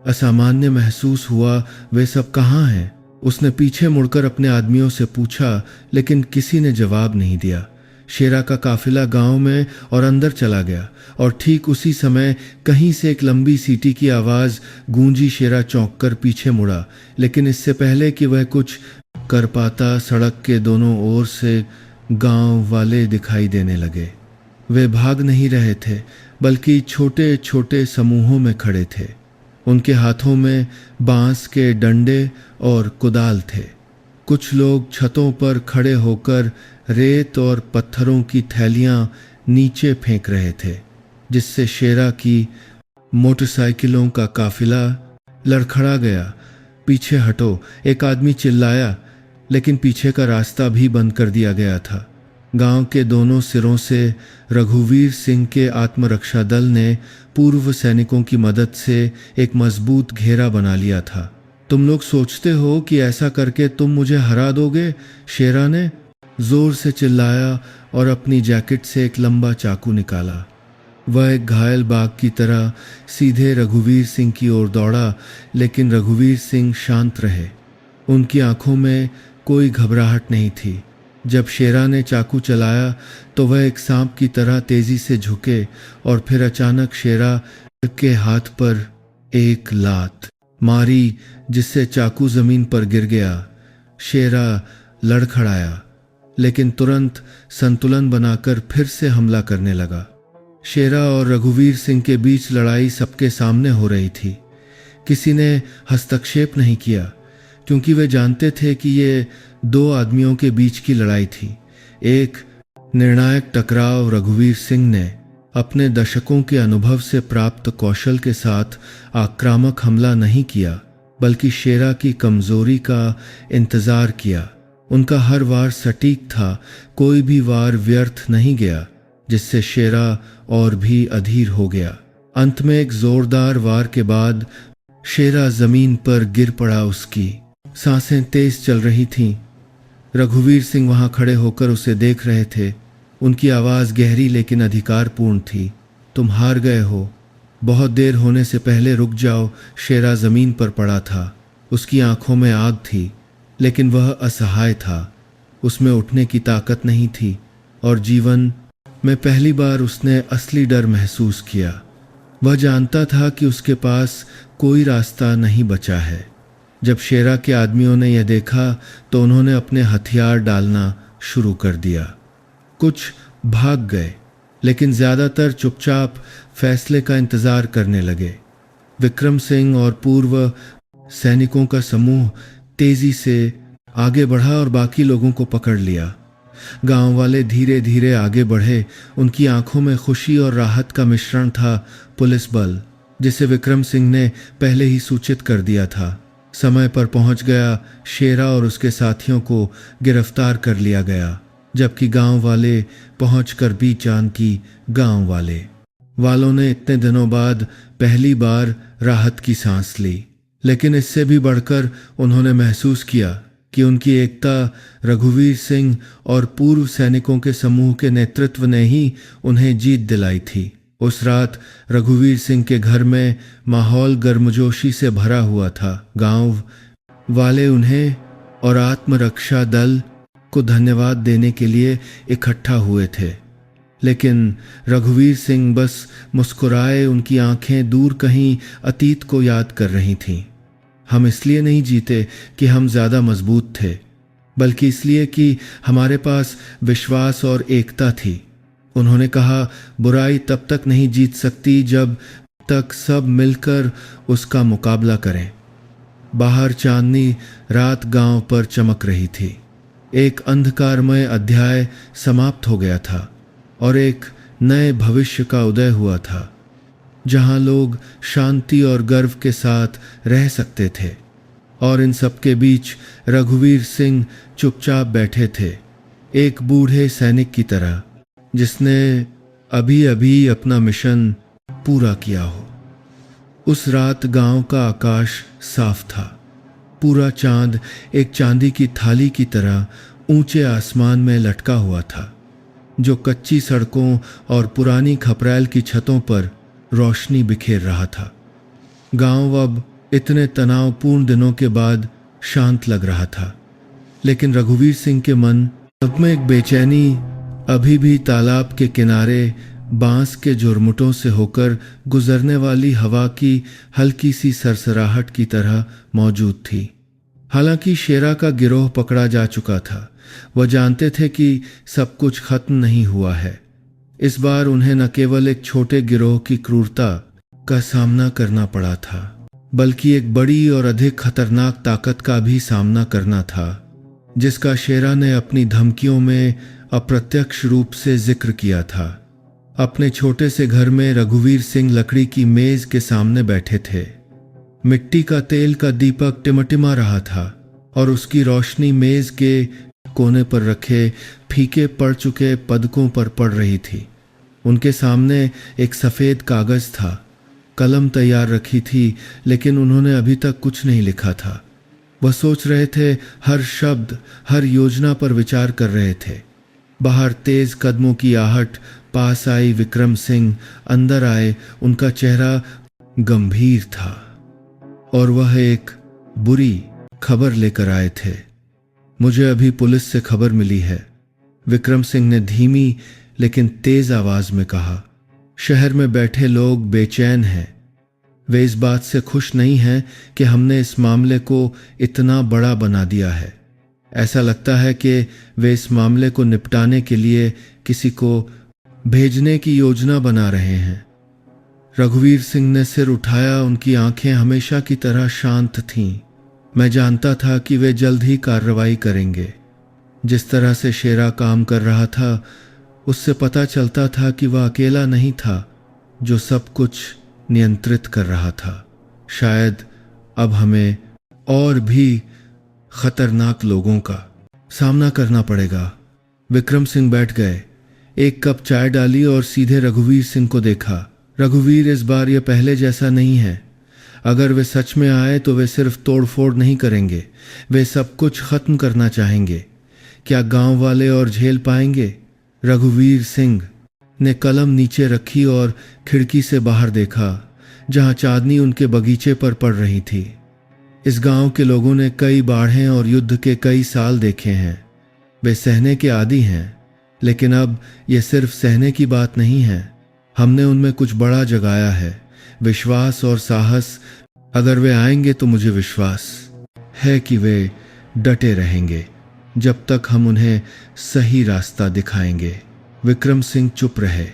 असामान्य महसूस हुआ। वे सब कहाँ हैं? उसने पीछे मुड़कर अपने आदमियों से पूछा, लेकिन किसी ने जवाब नहीं दिया। शेरा का काफिला गांव में और अंदर चला गया और ठीक उसी समय कहीं से एक लंबी सीटी की आवाज गूंजी। शेरा चौंक कर पीछे मुड़ा, लेकिन इससे पहले कि वह कुछ कर पाता, सड़क के दोनों ओर से गांव वाले दिखाई देने लगे। वे भाग नहीं रहे थे, बल्कि छोटे छोटे समूहों में खड़े थे। उनके हाथों में बांस के डंडे और कुदाल थे। कुछ लोग छतों पर खड़े होकर रेत और पत्थरों की थैलियां नीचे फेंक रहे थे, जिससे शेरा की मोटरसाइकिलों का काफिला लड़खड़ा गया। पीछे हटो, एक आदमी चिल्लाया, लेकिन पीछे का रास्ता भी बंद कर दिया गया था। गांव के दोनों सिरों से रघुवीर सिंह के आत्मरक्षा दल ने पूर्व सैनिकों की मदद से एक मजबूत घेरा बना लिया था। तुम लोग सोचते हो कि ऐसा करके तुम मुझे हरा दोगे? शेरा ने जोर से चिल्लाया और अपनी जैकेट से एक लंबा चाकू निकाला। वह एक घायल बाघ की तरह सीधे रघुवीर सिंह की ओर दौड़ा, लेकिन रघुवीर सिंह शांत रहे। उनकी आंखों में कोई घबराहट नहीं थी। जब शेरा ने चाकू चलाया तो वह एक सांप की तरह तेजी से झुके और फिर अचानक शेरा के हाथ पर एक लात मारी, जिससे चाकू जमीन पर गिर गया। शेरा लड़खड़ाया, लेकिन तुरंत संतुलन बनाकर फिर से हमला करने लगा। शेरा और रघुवीर सिंह के बीच लड़ाई सबके सामने हो रही थी। किसी ने हस्तक्षेप नहीं किया, क्योंकि वे जानते थे कि ये दो आदमियों के बीच की लड़ाई थी। एक निर्णायक टकराव रघुवीर सिंह ने अपने दशकों के अनुभव से प्राप्त कौशल के साथ आक्रामक हमला नहीं किया, बल्कि शेरा की कमजोरी का इंतजार किया। उनका हर वार सटीक था, कोई भी वार व्यर्थ नहीं गया, जिससे शेरा और भी अधीर हो गया। अंत में एक जोरदार वार के बाद शेरा जमीन पर गिर पड़ा। उसकी सांसें तेज चल रही थीं। रघुवीर सिंह वहां खड़े होकर उसे देख रहे थे। उनकी आवाज गहरी लेकिन अधिकारपूर्ण थी। तुम हार गए हो, बहुत देर होने से पहले रुक जाओ। शेरा जमीन पर पड़ा था। उसकी आंखों में आग थी, लेकिन वह असहाय था। उसमें उठने की ताकत नहीं थी और जीवन में पहली बार उसने असली डर महसूस किया। वह जानता था कि उसके पास कोई रास्ता नहीं बचा है। जब शेरा के आदमियों ने यह देखा तो उन्होंने अपने हथियार डालना शुरू कर दिया। कुछ भाग गए, लेकिन ज्यादातर चुपचाप फैसले का इंतजार करने लगे। विक्रम सिंह और पूर्व सैनिकों का समूह तेजी से आगे बढ़ा और बाकी लोगों को पकड़ लिया। गांव वाले धीरे धीरे आगे बढ़े। उनकी आंखों में खुशी और राहत का मिश्रण था। पुलिस बल, जिसे विक्रम सिंह ने पहले ही सूचित कर दिया था, समय पर पहुंच गया। शेरा और उसके साथियों को गिरफ्तार कर लिया गया, जबकि गांव वाले पहुंचकर बीचान की गांव वालों ने इतने दिनों बाद पहली बार राहत की सांस ली। लेकिन इससे भी बढ़कर उन्होंने महसूस किया कि उनकी एकता रघुवीर सिंह और पूर्व सैनिकों के समूह के नेतृत्व ने ही उन्हें जीत दिलाई थी। उस रात रघुवीर सिंह के घर में माहौल गर्मजोशी से भरा हुआ था। गांव वाले उन्हें और आत्मरक्षा दल को धन्यवाद देने के लिए इकट्ठा हुए थे, लेकिन रघुवीर सिंह बस मुस्कुराए। उनकी आंखें दूर कहीं अतीत को याद कर रही थीं। हम इसलिए नहीं जीते कि हम ज्यादा मजबूत थे, बल्कि इसलिए कि हमारे पास विश्वास और एकता थी। उन्होंने कहा, बुराई तब तक नहीं जीत सकती जब तक सब मिलकर उसका मुकाबला करें। बाहर चांदनी रात गांव पर चमक रही थी। एक अंधकारमय अध्याय समाप्त हो गया था और एक नए भविष्य का उदय हुआ था, जहां लोग शांति और गर्व के साथ रह सकते थे। और इन सबके बीच रघुवीर सिंह चुपचाप बैठे थे, एक बूढ़े सैनिक की तरह जिसने अभी अभी अपना मिशन पूरा किया हो। उस रात गांव का आकाश साफ था। पूरा चांद एक चांदी की थाली की तरह ऊंचे आसमान में लटका हुआ था, जो कच्ची सड़कों और पुरानी खपरैल की छतों पर रोशनी बिखेर रहा था। गांव अब इतने तनावपूर्ण दिनों के बाद शांत लग रहा था, लेकिन रघुवीर सिंह के मन में एक बेचैनी अभी भी तालाब के किनारे बांस के झुरमुटों से होकर गुजरने वाली हवा की हल्की सी सरसराहट की तरह मौजूद थी। हालांकि शेरा का गिरोह पकड़ा जा चुका था, वह जानते थे कि सब कुछ खत्म नहीं हुआ है। इस बार उन्हें न केवल एक छोटे गिरोह की क्रूरता का सामना करना पड़ा था, बल्कि एक बड़ी और अधिक खतरनाक ताकत का भी सामना करना था, जिसका शेरा ने अपनी धमकियों में अप्रत्यक्ष रूप से जिक्र किया था। अपने छोटे से घर में रघुवीर सिंह लकड़ी की मेज के सामने बैठे थे। मिट्टी का तेल का दीपक टिमटिमा रहा था और उसकी रोशनी मेज के कोने पर रखे फीके पड़ चुके पदकों पर पड़ रही थी। उनके सामने एक सफ़ेद कागज था, कलम तैयार रखी थी, लेकिन उन्होंने अभी तक कुछ नहीं लिखा था। वह सोच रहे थे, हर शब्द, हर योजना पर विचार कर रहे थे। बाहर तेज कदमों की आहट, पास आई विक्रम सिंह, अंदर आए। उनका चेहरा गंभीर था और वह एक बुरी खबर लेकर आए थे। मुझे अभी पुलिस से खबर मिली है, विक्रम सिंह ने धीमी लेकिन तेज आवाज में कहा। शहर में बैठे लोग बेचैन हैं। वे इस बात से खुश नहीं हैं कि हमने इस मामले को इतना बड़ा बना दिया है। ऐसा लगता है कि वे इस मामले को निपटाने के लिए किसी को भेजने की योजना बना रहे हैं। रघुवीर सिंह ने सिर उठाया। उनकी आंखें हमेशा की तरह शांत थीं। मैं जानता था कि वे जल्द ही कार्रवाई करेंगे। जिस तरह से शेरा काम कर रहा था, उससे पता चलता था कि वह अकेला नहीं था जो सब कुछ नियंत्रित कर रहा था। शायद अब हमें और भी खतरनाक लोगों का सामना करना पड़ेगा। विक्रम सिंह बैठ गए, एक कप चाय डाली और सीधे रघुवीर सिंह को देखा। रघुवीर, इस बार यह पहले जैसा नहीं है। अगर वे सच में आए तो वे सिर्फ तोड़फोड़ नहीं करेंगे, वे सब कुछ खत्म करना चाहेंगे। क्या गांव वाले और झेल पाएंगे? रघुवीर सिंह ने कलम नीचे रखी और खिड़की से बाहर देखा, जहां चांदनी उनके बगीचे पर पड़ रही थी। इस गांव के लोगों ने कई बाढ़ें और युद्ध के कई साल देखे हैं। वे सहने के आदी हैं, लेकिन अब यह सिर्फ सहने की बात नहीं है। हमने उनमें कुछ बड़ा जगाया है, विश्वास और साहस। अगर वे आएंगे तो मुझे विश्वास है कि वे डटे रहेंगे जब तक हम उन्हें सही रास्ता दिखाएंगे। विक्रम सिंह चुप रहे।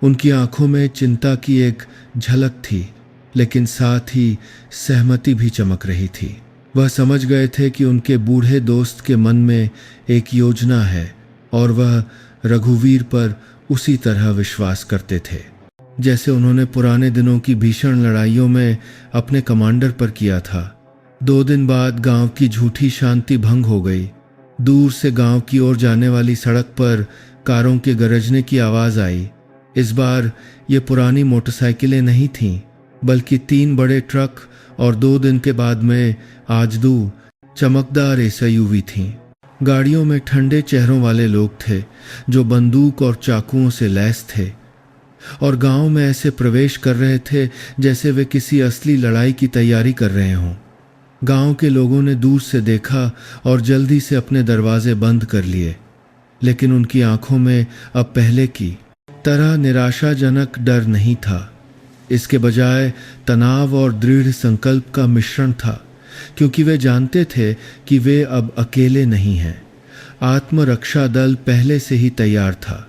उनकी आंखों में चिंता की एक झलक थी, लेकिन साथ ही सहमति भी चमक रही थी। वह समझ गए थे कि उनके बूढ़े दोस्त के मन में एक योजना है और वह रघुवीर पर उसी तरह विश्वास करते थे जैसे उन्होंने पुराने दिनों की भीषण लड़ाइयों में अपने कमांडर पर किया था। 2 दिन बाद गांव की झूठी शांति भंग हो गई। दूर से गांव की ओर जाने वाली सड़क पर कारों के गरजने की आवाज आई। इस बार ये पुरानी मोटरसाइकिलें नहीं थीं, बल्कि 3 बड़े ट्रक और 2 दिन के बाद में आजदू चमकदार एसयूवी थीं। गाड़ियों में ठंडे चेहरों वाले लोग थे जो बंदूक और चाकुओं से लैस थे और गांव में ऐसे प्रवेश कर रहे थे जैसे वे किसी असली लड़ाई की तैयारी कर रहे हों। गांव के लोगों ने दूर से देखा और जल्दी से अपने दरवाजे बंद कर लिए, लेकिन उनकी आंखों में अब पहले की तरह निराशाजनक डर नहीं था। इसके बजाय तनाव और दृढ़ संकल्प का मिश्रण था, क्योंकि वे जानते थे कि वे अब अकेले नहीं हैं। आत्मरक्षा दल पहले से ही तैयार था।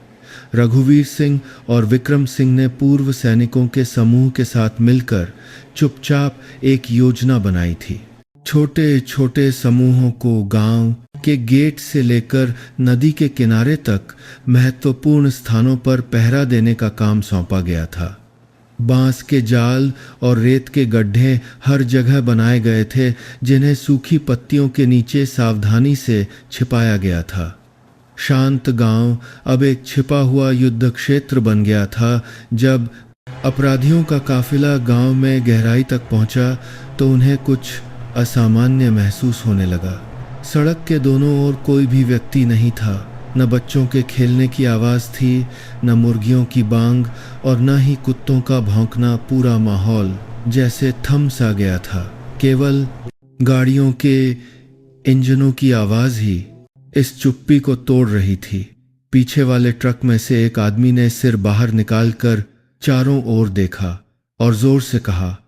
रघुवीर सिंह और विक्रम सिंह ने पूर्व सैनिकों के समूह के साथ मिलकर चुपचाप एक योजना बनाई थी। छोटे छोटे समूहों को गांव के गेट से लेकर नदी के किनारे तक महत्वपूर्ण स्थानों पर पहरा देने का काम सौंपा गया था। बांस के जाल और रेत के गड्ढे हर जगह बनाए गए थे, जिन्हें सूखी पत्तियों के नीचे सावधानी से छिपाया गया था। शांत गांव अब एक छिपा हुआ युद्ध क्षेत्र बन गया था। जब अपराधियों का काफिला गांव में गहराई तक पहुंचा तो उन्हें कुछ असामान्य महसूस होने लगा। सड़क के दोनों ओर कोई भी व्यक्ति नहीं था। न बच्चों के खेलने की आवाज़ थी, न मुर्गियों की बांग और न ही कुत्तों का भौंकना। पूरा माहौल जैसे थम सा गया था। केवल गाड़ियों के इंजनों की आवाज़ ही इस चुप्पी को तोड़ रही थी। पीछे वाले ट्रक में से एक आदमी ने सिर बाहर निकालकर चारों ओर देखा और जोर से कहा,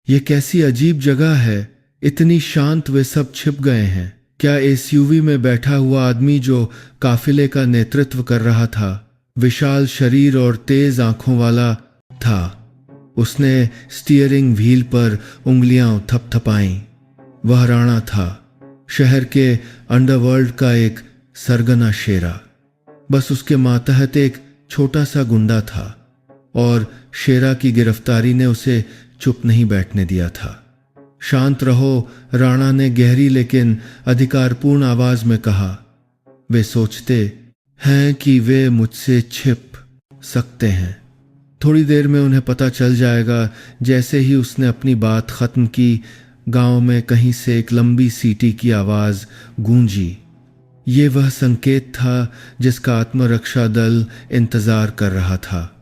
"यह कैसी अजीब जगह है, इतनी शांत, वे सब छिप गए हैं। क्या एसयूवी में बैठा हुआ आदमी जो काफिले का नेतृत्व कर रहा था, विशाल शरीर और तेज आंखों वाला था? उसने स्टीयरिंग व्हील पर उंगलियां थपथपाईं। वह राणा था, शहर के अंडरवर्ल्ड का एक सरगना शेरा। बस उसके मातहत एक छोटा सा गुंडा था और शेरा की गिरफ्तारी ने उसे चुप नहीं बैठने दिया था। शांत रहो, राणा ने गहरी लेकिन अधिकारपूर्ण आवाज में कहा। वे सोचते हैं कि वे मुझसे छिप सकते हैं। थोड़ी देर में उन्हें पता चल जाएगा। जैसे ही उसने अपनी बात खत्म की, गांव में कहीं से एक लंबी सीटी की आवाज गूंजी। ये वह संकेत था जिसका आत्मरक्षा दल इंतजार कर रहा था।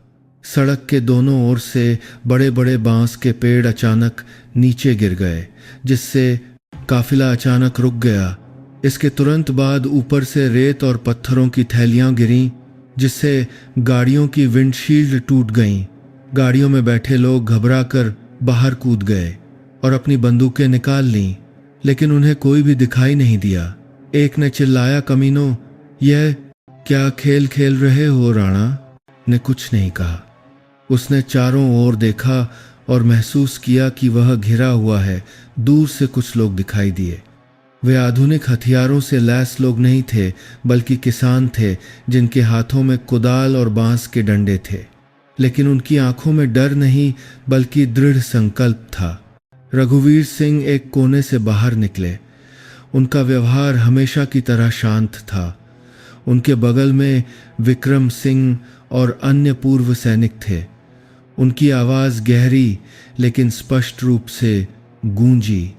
सड़क के दोनों ओर से बड़े बड़े बांस के पेड़ अचानक नीचे गिर गए, जिससे काफिला अचानक रुक गया। इसके तुरंत बाद ऊपर से रेत और पत्थरों की थैलियां गिरीं, जिससे गाड़ियों की विंडशील्ड टूट गईं। गाड़ियों में बैठे लोग घबराकर बाहर कूद गए और अपनी बंदूकें निकाल लीं, लेकिन उन्हें कोई भी दिखाई नहीं दिया। एक ने चिल्लाया, "कमीनों, यह क्या खेल खेल रहे हो?" राणा ने कुछ नहीं कहा। उसने चारों ओर देखा और महसूस किया कि वह घिरा हुआ है। दूर से कुछ लोग दिखाई दिए। वे आधुनिक हथियारों से लैस लोग नहीं थे, बल्कि किसान थे जिनके हाथों में कुदाल और बांस के डंडे थे। लेकिन उनकी आंखों में डर नहीं, बल्कि दृढ़ संकल्प था। रघुवीर सिंह एक कोने से बाहर निकले। उनका व्यवहार हमेशा की तरह शांत था। उनके बगल में विक्रम सिंह और अन्य पूर्व सैनिक थे। उनकी आवाज़ गहरी लेकिन स्पष्ट रूप से गूंजी।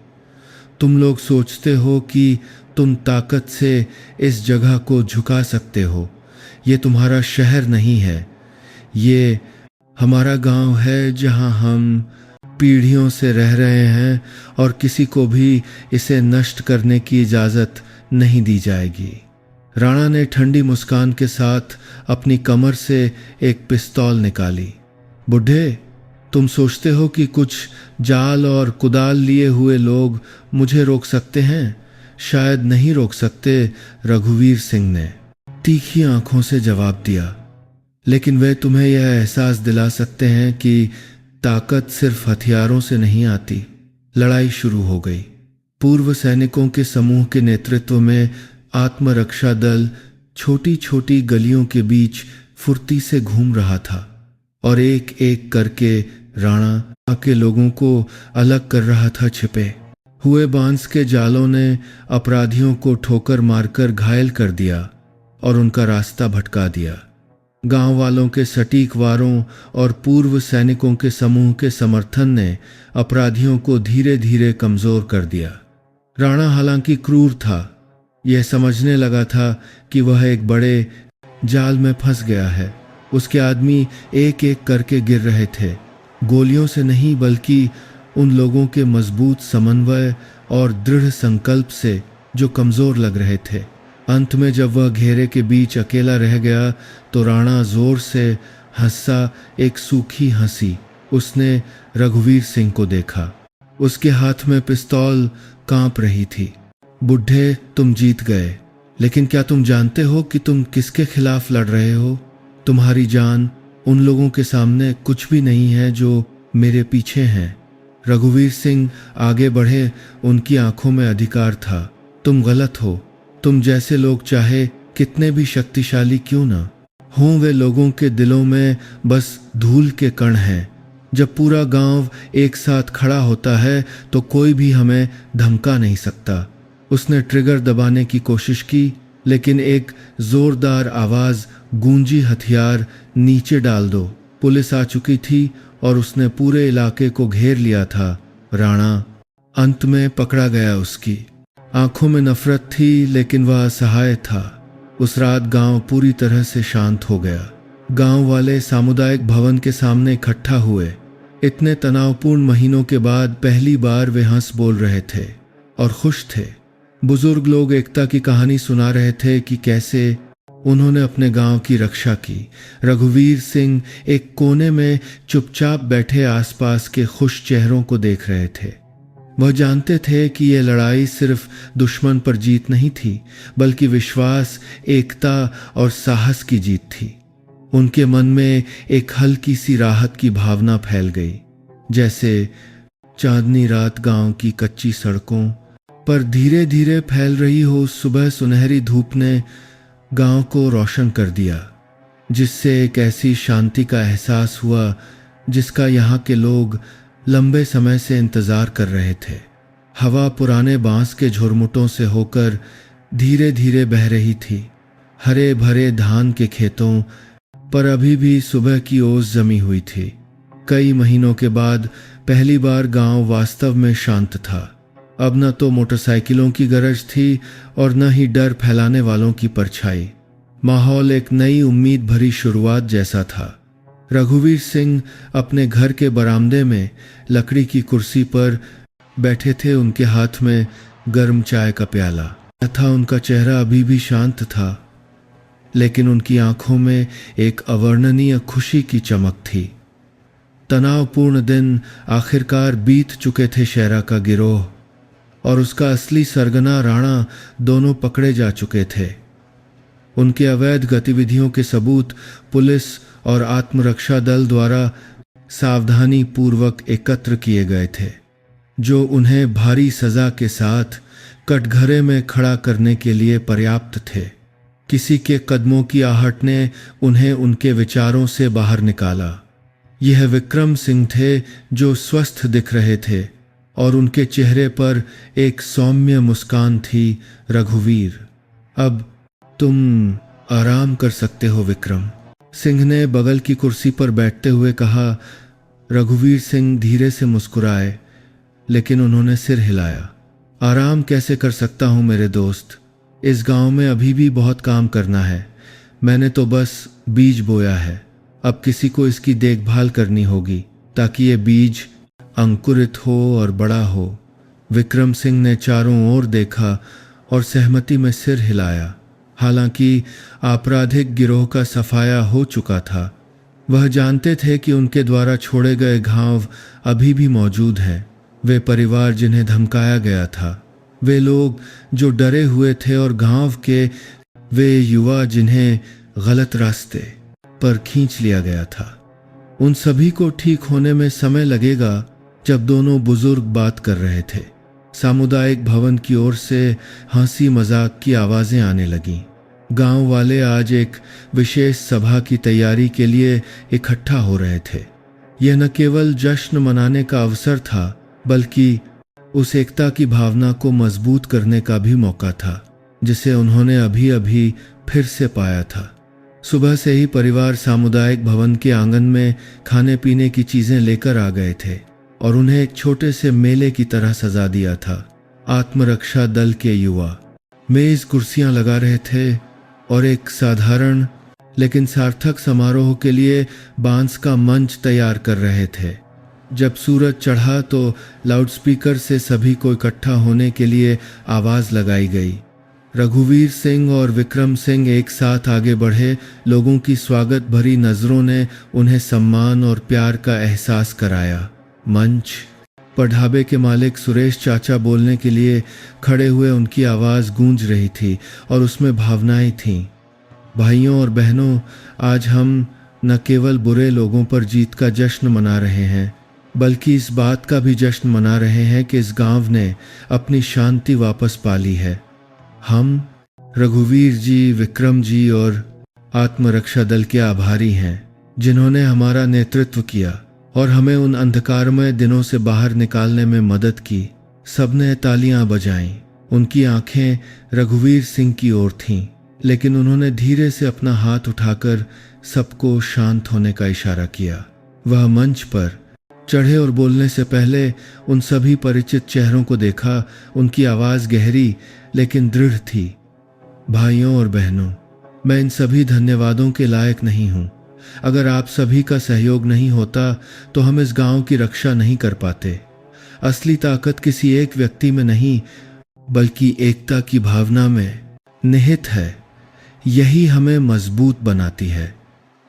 "तुम लोग सोचते हो कि तुम ताकत से इस जगह को झुका सकते हो। ये तुम्हारा शहर नहीं है, ये हमारा गांव है, जहां हम पीढ़ियों से रह रहे हैं और किसी को भी इसे नष्ट करने की इजाज़त नहीं दी जाएगी।" राणा ने ठंडी मुस्कान के साथ अपनी कमर से एक पिस्तौल निकाली। "बुढ़े, तुम सोचते हो कि कुछ जाल और कुदाल लिए हुए लोग मुझे रोक सकते हैं? शायद नहीं रोक सकते," रघुवीर सिंह ने तीखी आंखों से जवाब दिया। "लेकिन वे तुम्हें यह एहसास दिला सकते हैं कि ताकत सिर्फ हथियारों से नहीं आती।" लड़ाई शुरू हो गई। पूर्व सैनिकों के समूह के नेतृत्व में आत्मरक्षा दल छोटी छोटी गलियों के बीच फुर्ती से घूम रहा था और एक एक करके राणा के लोगों को अलग कर रहा था। छिपे हुए बांस के जालों ने अपराधियों को ठोकर मारकर घायल कर दिया और उनका रास्ता भटका दिया। गांव वालों के सटीक वारों और पूर्व सैनिकों के समूह के समर्थन ने अपराधियों को धीरे धीरे कमजोर कर दिया। राणा हालांकि क्रूर था, यह समझने लगा था कि वह एक बड़े जाल में फंस गया है। उसके आदमी एक एक करके गिर रहे थे, गोलियों से नहीं, बल्कि उन लोगों के मजबूत समन्वय और दृढ़ संकल्प से जो कमजोर लग रहे थे। अंत में जब वह घेरे के बीच अकेला रह गया तो राणा जोर से हंसा, एक सूखी हंसी। उसने रघुवीर सिंह को देखा। उसके हाथ में पिस्तौल कांप रही थी। "बुढ़े, तुम जीत गए, लेकिन क्या तुम जानते हो कि तुम किसके खिलाफ लड़ रहे हो? तुम्हारी जान उन लोगों के सामने कुछ भी नहीं है जो मेरे पीछे हैं।" रघुवीर सिंह आगे बढ़े। उनकी आंखों में अधिकार था। "तुम गलत हो। तुम जैसे लोग चाहे कितने भी शक्तिशाली क्यों ना हों, वे लोगों के दिलों में बस धूल के कण हैं। जब पूरा गांव एक साथ खड़ा होता है तो कोई भी हमें धमका नहीं सकता। उसने ट्रिगर दबाने की कोशिश की, लेकिन एक जोरदार आवाज गूंजी, हथियार नीचे डाल दो। पुलिस आ चुकी थी और उसने पूरे इलाके को घेर लिया था। राणा अंत में पकड़ा गया। उसकी आंखों में नफरत थी, लेकिन वह असहाय था। उस रात गांव पूरी तरह से शांत हो गया। गांव वाले सामुदायिक भवन के सामने इकट्ठा हुए। इतने तनावपूर्ण महीनों के बाद पहली बार वे हंस बोल रहे थे और खुश थे। बुजुर्ग लोग एकता की कहानी सुना रहे थे कि कैसे उन्होंने अपने गांव की रक्षा की। रघुवीर सिंह एक कोने में चुपचाप बैठे आसपास के खुश चेहरों को देख रहे थे। वह जानते थे कि यह लड़ाई सिर्फ दुश्मन पर जीत नहीं थी, बल्कि विश्वास, एकता और साहस की जीत थी। उनके मन में एक हल्की सी राहत की भावना फैल गई, जैसे चांदनी रात गांव की कच्ची सड़कों पर धीरे धीरे फैल रही हो। सुबह सुनहरी धूप ने गांव को रोशन कर दिया, जिससे एक ऐसी शांति का एहसास हुआ जिसका यहाँ के लोग लंबे समय से इंतजार कर रहे थे। हवा पुराने बांस के झुरमुटों से होकर धीरे धीरे बह रही थी। हरे भरे धान के खेतों पर अभी भी सुबह की ओस जमी हुई थी। कई महीनों के बाद पहली बार गांव वास्तव में शांत था। अब न तो मोटरसाइकिलों की गरज थी और न ही डर फैलाने वालों की परछाई। माहौल एक नई उम्मीद भरी शुरुआत जैसा था। रघुवीर सिंह अपने घर के बरामदे में लकड़ी की कुर्सी पर बैठे थे। उनके हाथ में गर्म चाय का प्याला था। उनका चेहरा अभी भी शांत था, लेकिन उनकी आंखों में एक अवर्णनीय खुशी की चमक थी। तनावपूर्ण दिन आखिरकार बीत चुके थे। शेरा का गिरोह और उसका असली सरगना राणा दोनों पकड़े जा चुके थे। उनके अवैध गतिविधियों के सबूत पुलिस और आत्मरक्षा दल द्वारा सावधानी पूर्वक एकत्र किए गए थे, जो उन्हें भारी सजा के साथ कटघरे में खड़ा करने के लिए पर्याप्त थे। किसी के कदमों की आहट ने उन्हें उनके विचारों से बाहर निकाला। यह विक्रम सिंह थे, जो स्वस्थ दिख रहे थे और उनके चेहरे पर एक सौम्य मुस्कान थी। रघुवीर, अब तुम आराम कर सकते हो। विक्रम सिंह ने बगल की कुर्सी पर बैठते हुए कहा। रघुवीर सिंह धीरे से मुस्कुराए, लेकिन उन्होंने सिर हिलाया। आराम कैसे कर सकता हूं मेरे दोस्त, इस गांव में अभी भी बहुत काम करना है। मैंने तो बस बीज बोया है, अब किसी को इसकी देखभाल करनी होगी ताकि ये बीज अंकुरित हो और बड़ा हो। विक्रम सिंह ने चारों ओर देखा और सहमति में सिर हिलाया। हालांकि आपराधिक गिरोह का सफाया हो चुका था, वह जानते थे कि उनके द्वारा छोड़े गए घाव अभी भी मौजूद हैं। वे परिवार जिन्हें धमकाया गया था, वे लोग जो डरे हुए थे और गांव के वे युवा जिन्हें गलत रास्ते पर खींच लिया गया था, उन सभी को ठीक होने में समय लगेगा। जब दोनों बुजुर्ग बात कर रहे थे, सामुदायिक भवन की ओर से हंसी मजाक की आवाजें आने लगीं। गांव वाले आज एक विशेष सभा की तैयारी के लिए इकट्ठा हो रहे थे। यह न केवल जश्न मनाने का अवसर था, बल्कि उस एकता की भावना को मजबूत करने का भी मौका था, जिसे उन्होंने अभी अभी फिर से पाया था। सुबह से ही परिवार सामुदायिक भवन के आंगन में खाने पीने की चीजें लेकर आ गए थे और उन्हें एक छोटे से मेले की तरह सजा दिया था। आत्मरक्षा दल के युवा मेज कुर्सियां लगा रहे थे और एक साधारण लेकिन सार्थक समारोह के लिए बांस का मंच तैयार कर रहे थे। जब सूरज चढ़ा तो लाउडस्पीकर से सभी को इकट्ठा होने के लिए आवाज लगाई गई। रघुवीर सिंह और विक्रम सिंह एक साथ आगे बढ़े। लोगों की स्वागत भरी नजरों ने उन्हें सम्मान और प्यार का एहसास कराया। मंच पर ढाबे के मालिक सुरेश चाचा बोलने के लिए खड़े हुए। उनकी आवाज गूंज रही थी और उसमें भावनाएं थीं। भाइयों और बहनों, आज हम न केवल बुरे लोगों पर जीत का जश्न मना रहे हैं, बल्कि इस बात का भी जश्न मना रहे हैं कि इस गांव ने अपनी शांति वापस पा ली है। हम रघुवीर जी, विक्रम जी और आत्मरक्षा दल के आभारी हैं, जिन्होंने हमारा नेतृत्व किया। और हमें उन अंधकारमय दिनों से बाहर निकालने में मदद की। सबने तालियां बजाईं। उनकी आंखें रघुवीर सिंह की ओर थीं, लेकिन उन्होंने धीरे से अपना हाथ उठाकर सबको शांत होने का इशारा किया। वह मंच पर चढ़े और बोलने से पहले उन सभी परिचित चेहरों को देखा। उनकी आवाज गहरी लेकिन दृढ़ थी। भाइयों और बहनों, मैं इन सभी धन्यवादों के लायक नहीं हूं। अगर आप सभी का सहयोग नहीं होता तो हम इस गांव की रक्षा नहीं कर पाते। असली ताकत किसी एक व्यक्ति में नहीं, बल्कि एकता की भावना में निहित है। यही हमें मजबूत बनाती है।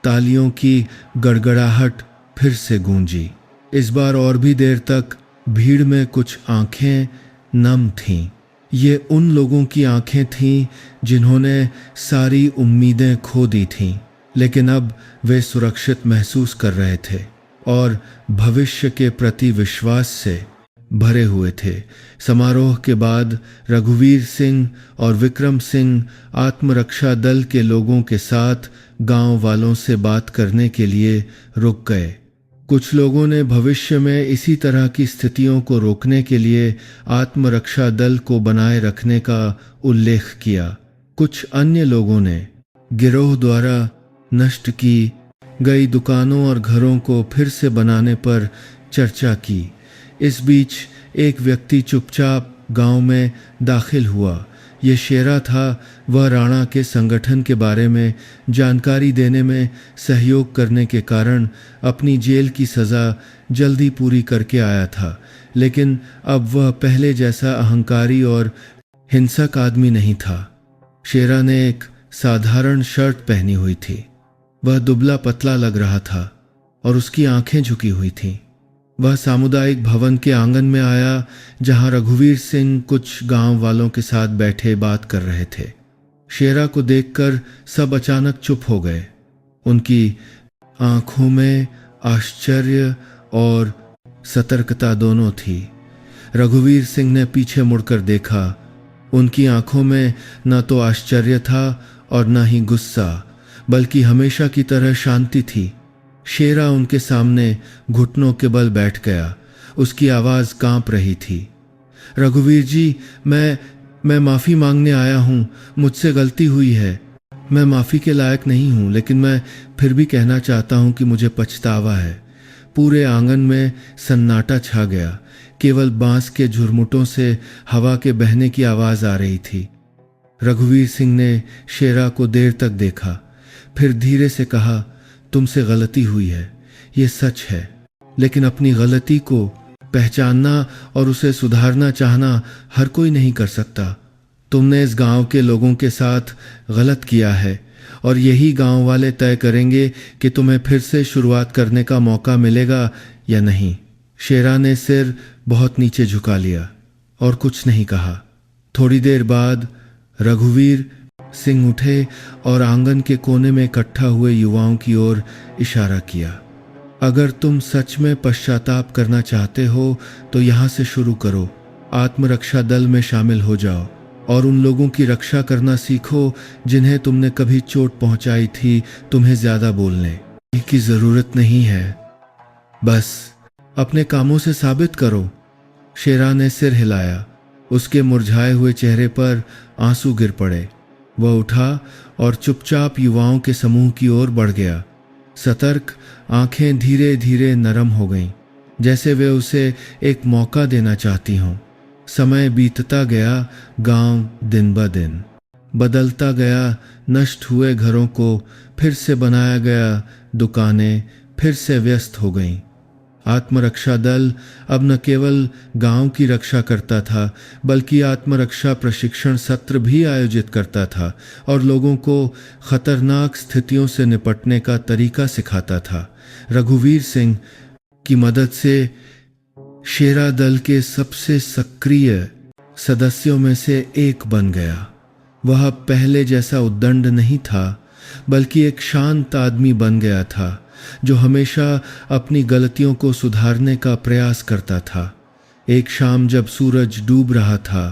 तालियों की गड़गड़ाहट फिर से गूंजी। इस बार और भी देर तक भीड़ में कुछ आंखें नम थीं। ये उन लोगों की आंखें थीं जिन्होंने सारी उम्मीदें खो दी थीं, लेकिन अब वे सुरक्षित महसूस कर रहे थे और भविष्य के प्रति विश्वास से भरे हुए थे। समारोह के बाद रघुवीर सिंह और विक्रम सिंह आत्मरक्षा दल के लोगों के साथ गांव वालों से बात करने के लिए रुक गए। कुछ लोगों ने भविष्य में इसी तरह की स्थितियों को रोकने के लिए आत्मरक्षा दल को बनाए रखने का उल्लेख किया। कुछ अन्य लोगों ने गिरोह द्वारा नष्ट की गई दुकानों और घरों को फिर से बनाने पर चर्चा की। इस बीच एक व्यक्ति चुपचाप गांव में दाखिल हुआ। ये शेरा था। वह राणा के संगठन के बारे में जानकारी देने में सहयोग करने के कारण अपनी जेल की सज़ा जल्दी पूरी करके आया था, लेकिन अब वह पहले जैसा अहंकारी और हिंसक आदमी नहीं था। शेरा ने एक साधारण शर्ट पहनी हुई थी। वह दुबला पतला लग रहा था और उसकी आंखें झुकी हुई थीं। वह सामुदायिक भवन के आंगन में आया जहां रघुवीर सिंह कुछ गांव वालों के साथ बैठे बात कर रहे थे। शेरा को देखकर सब अचानक चुप हो गए। उनकी आंखों में आश्चर्य और सतर्कता दोनों थी। रघुवीर सिंह ने पीछे मुड़कर देखा। उनकी आंखों में न तो आश्चर्य था और न ही गुस्सा, बल्कि हमेशा की तरह शांति थी। शेरा उनके सामने घुटनों के बल बैठ गया। उसकी आवाज कांप रही थी। रघुवीर जी, मैं माफी मांगने आया हूं। मुझसे गलती हुई है। मैं माफी के लायक नहीं हूं, लेकिन मैं फिर भी कहना चाहता हूं कि मुझे पछतावा है। पूरे आंगन में सन्नाटा छा गया। केवल बांस के झुरमुटों से हवा के बहने की आवाज आ रही थी। रघुवीर सिंह ने शेरा को देर तक देखा, फिर धीरे से कहा, तुमसे गलती हुई है, ये सच है, लेकिन अपनी गलती को पहचानना और उसे सुधारना चाहना हर कोई नहीं कर सकता। तुमने इस गांव के लोगों के साथ गलत किया है और यही गांव वाले तय करेंगे कि तुम्हें फिर से शुरुआत करने का मौका मिलेगा या नहीं। शेरा ने सिर बहुत नीचे झुका लिया और कुछ नहीं कहा। थोड़ी देर बाद रघुवीर सिंह उठे और आंगन के कोने में इकट्ठा हुए युवाओं की ओर इशारा किया। अगर तुम सच में पश्चाताप करना चाहते हो तो यहाँ से शुरू करो। आत्मरक्षा दल में शामिल हो जाओ और उन लोगों की रक्षा करना सीखो जिन्हें तुमने कभी चोट पहुंचाई थी। तुम्हें ज्यादा बोलने की जरूरत नहीं है, बस अपने कामों से साबित करो। शेरा ने सिर हिलाया। उसके मुरझाए हुए चेहरे पर आंसू गिर पड़े। वह उठा और चुपचाप युवाओं के समूह की ओर बढ़ गया। सतर्क आंखें धीरे धीरे नरम हो गईं, जैसे वे उसे एक मौका देना चाहती हों। समय बीतता गया। गांव दिन ब दिन बदलता गया। नष्ट हुए घरों को फिर से बनाया गया। दुकानें फिर से व्यस्त हो गईं। आत्मरक्षा दल अब न केवल गांव की रक्षा करता था, बल्कि आत्मरक्षा प्रशिक्षण सत्र भी आयोजित करता था और लोगों को खतरनाक स्थितियों से निपटने का तरीका सिखाता था। रघुवीर सिंह की मदद से शेरा दल के सबसे सक्रिय सदस्यों में से एक बन गया। वह पहले जैसा उद्दंड नहीं था, बल्कि एक शांत आदमी बन गया था जो हमेशा अपनी गलतियों को सुधारने का प्रयास करता था। एक शाम जब सूरज डूब रहा था,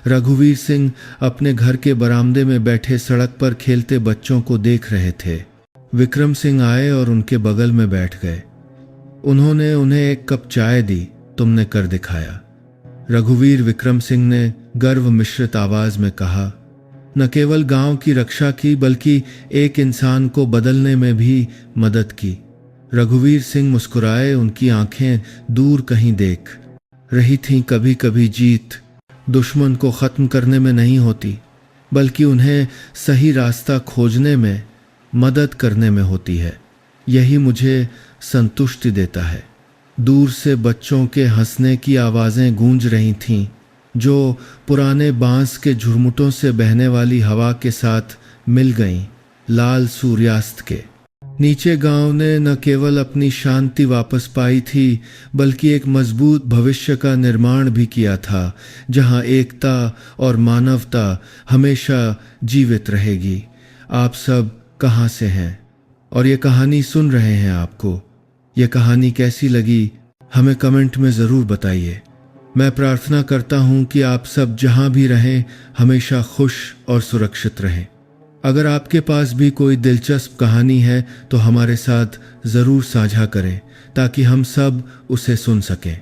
रघुवीर सिंह अपने घर के बरामदे में बैठे सड़क पर खेलते बच्चों को देख रहे थे। विक्रम सिंह आए और उनके बगल में बैठ गए। उन्होंने उन्हें एक कप चाय दी। तुमने कर दिखाया। रघुवीर विक्रम सिंह ने गर्व मिश्रित आवाज में कहा। न केवल गांव की रक्षा की बल्कि एक इंसान को बदलने में भी मदद की। रघुवीर सिंह मुस्कुराए। उनकी आंखें दूर कहीं देख रही थीं। कभी कभी जीत दुश्मन को खत्म करने में नहीं होती, बल्कि उन्हें सही रास्ता खोजने में, मदद करने में होती है। यही मुझे संतुष्टि देता है। दूर से बच्चों के हंसने की आवाज़ें गूंज रही थीं, जो पुराने बांस के झुरमुटों से बहने वाली हवा के साथ मिल गईं। लाल सूर्यास्त के नीचे गांव ने न केवल अपनी शांति वापस पाई थी, बल्कि एक मजबूत भविष्य का निर्माण भी किया था, जहां एकता और मानवता हमेशा जीवित रहेगी। आप सब कहां से हैं और ये कहानी सुन रहे हैं? आपको ये कहानी कैसी लगी, हमें कमेंट में ज़रूर बताइए। मैं प्रार्थना करता हूं कि आप सब जहां भी रहें हमेशा खुश और सुरक्षित रहें। अगर आपके पास भी कोई दिलचस्प कहानी है तो हमारे साथ ज़रूर साझा करें, ताकि हम सब उसे सुन सकें।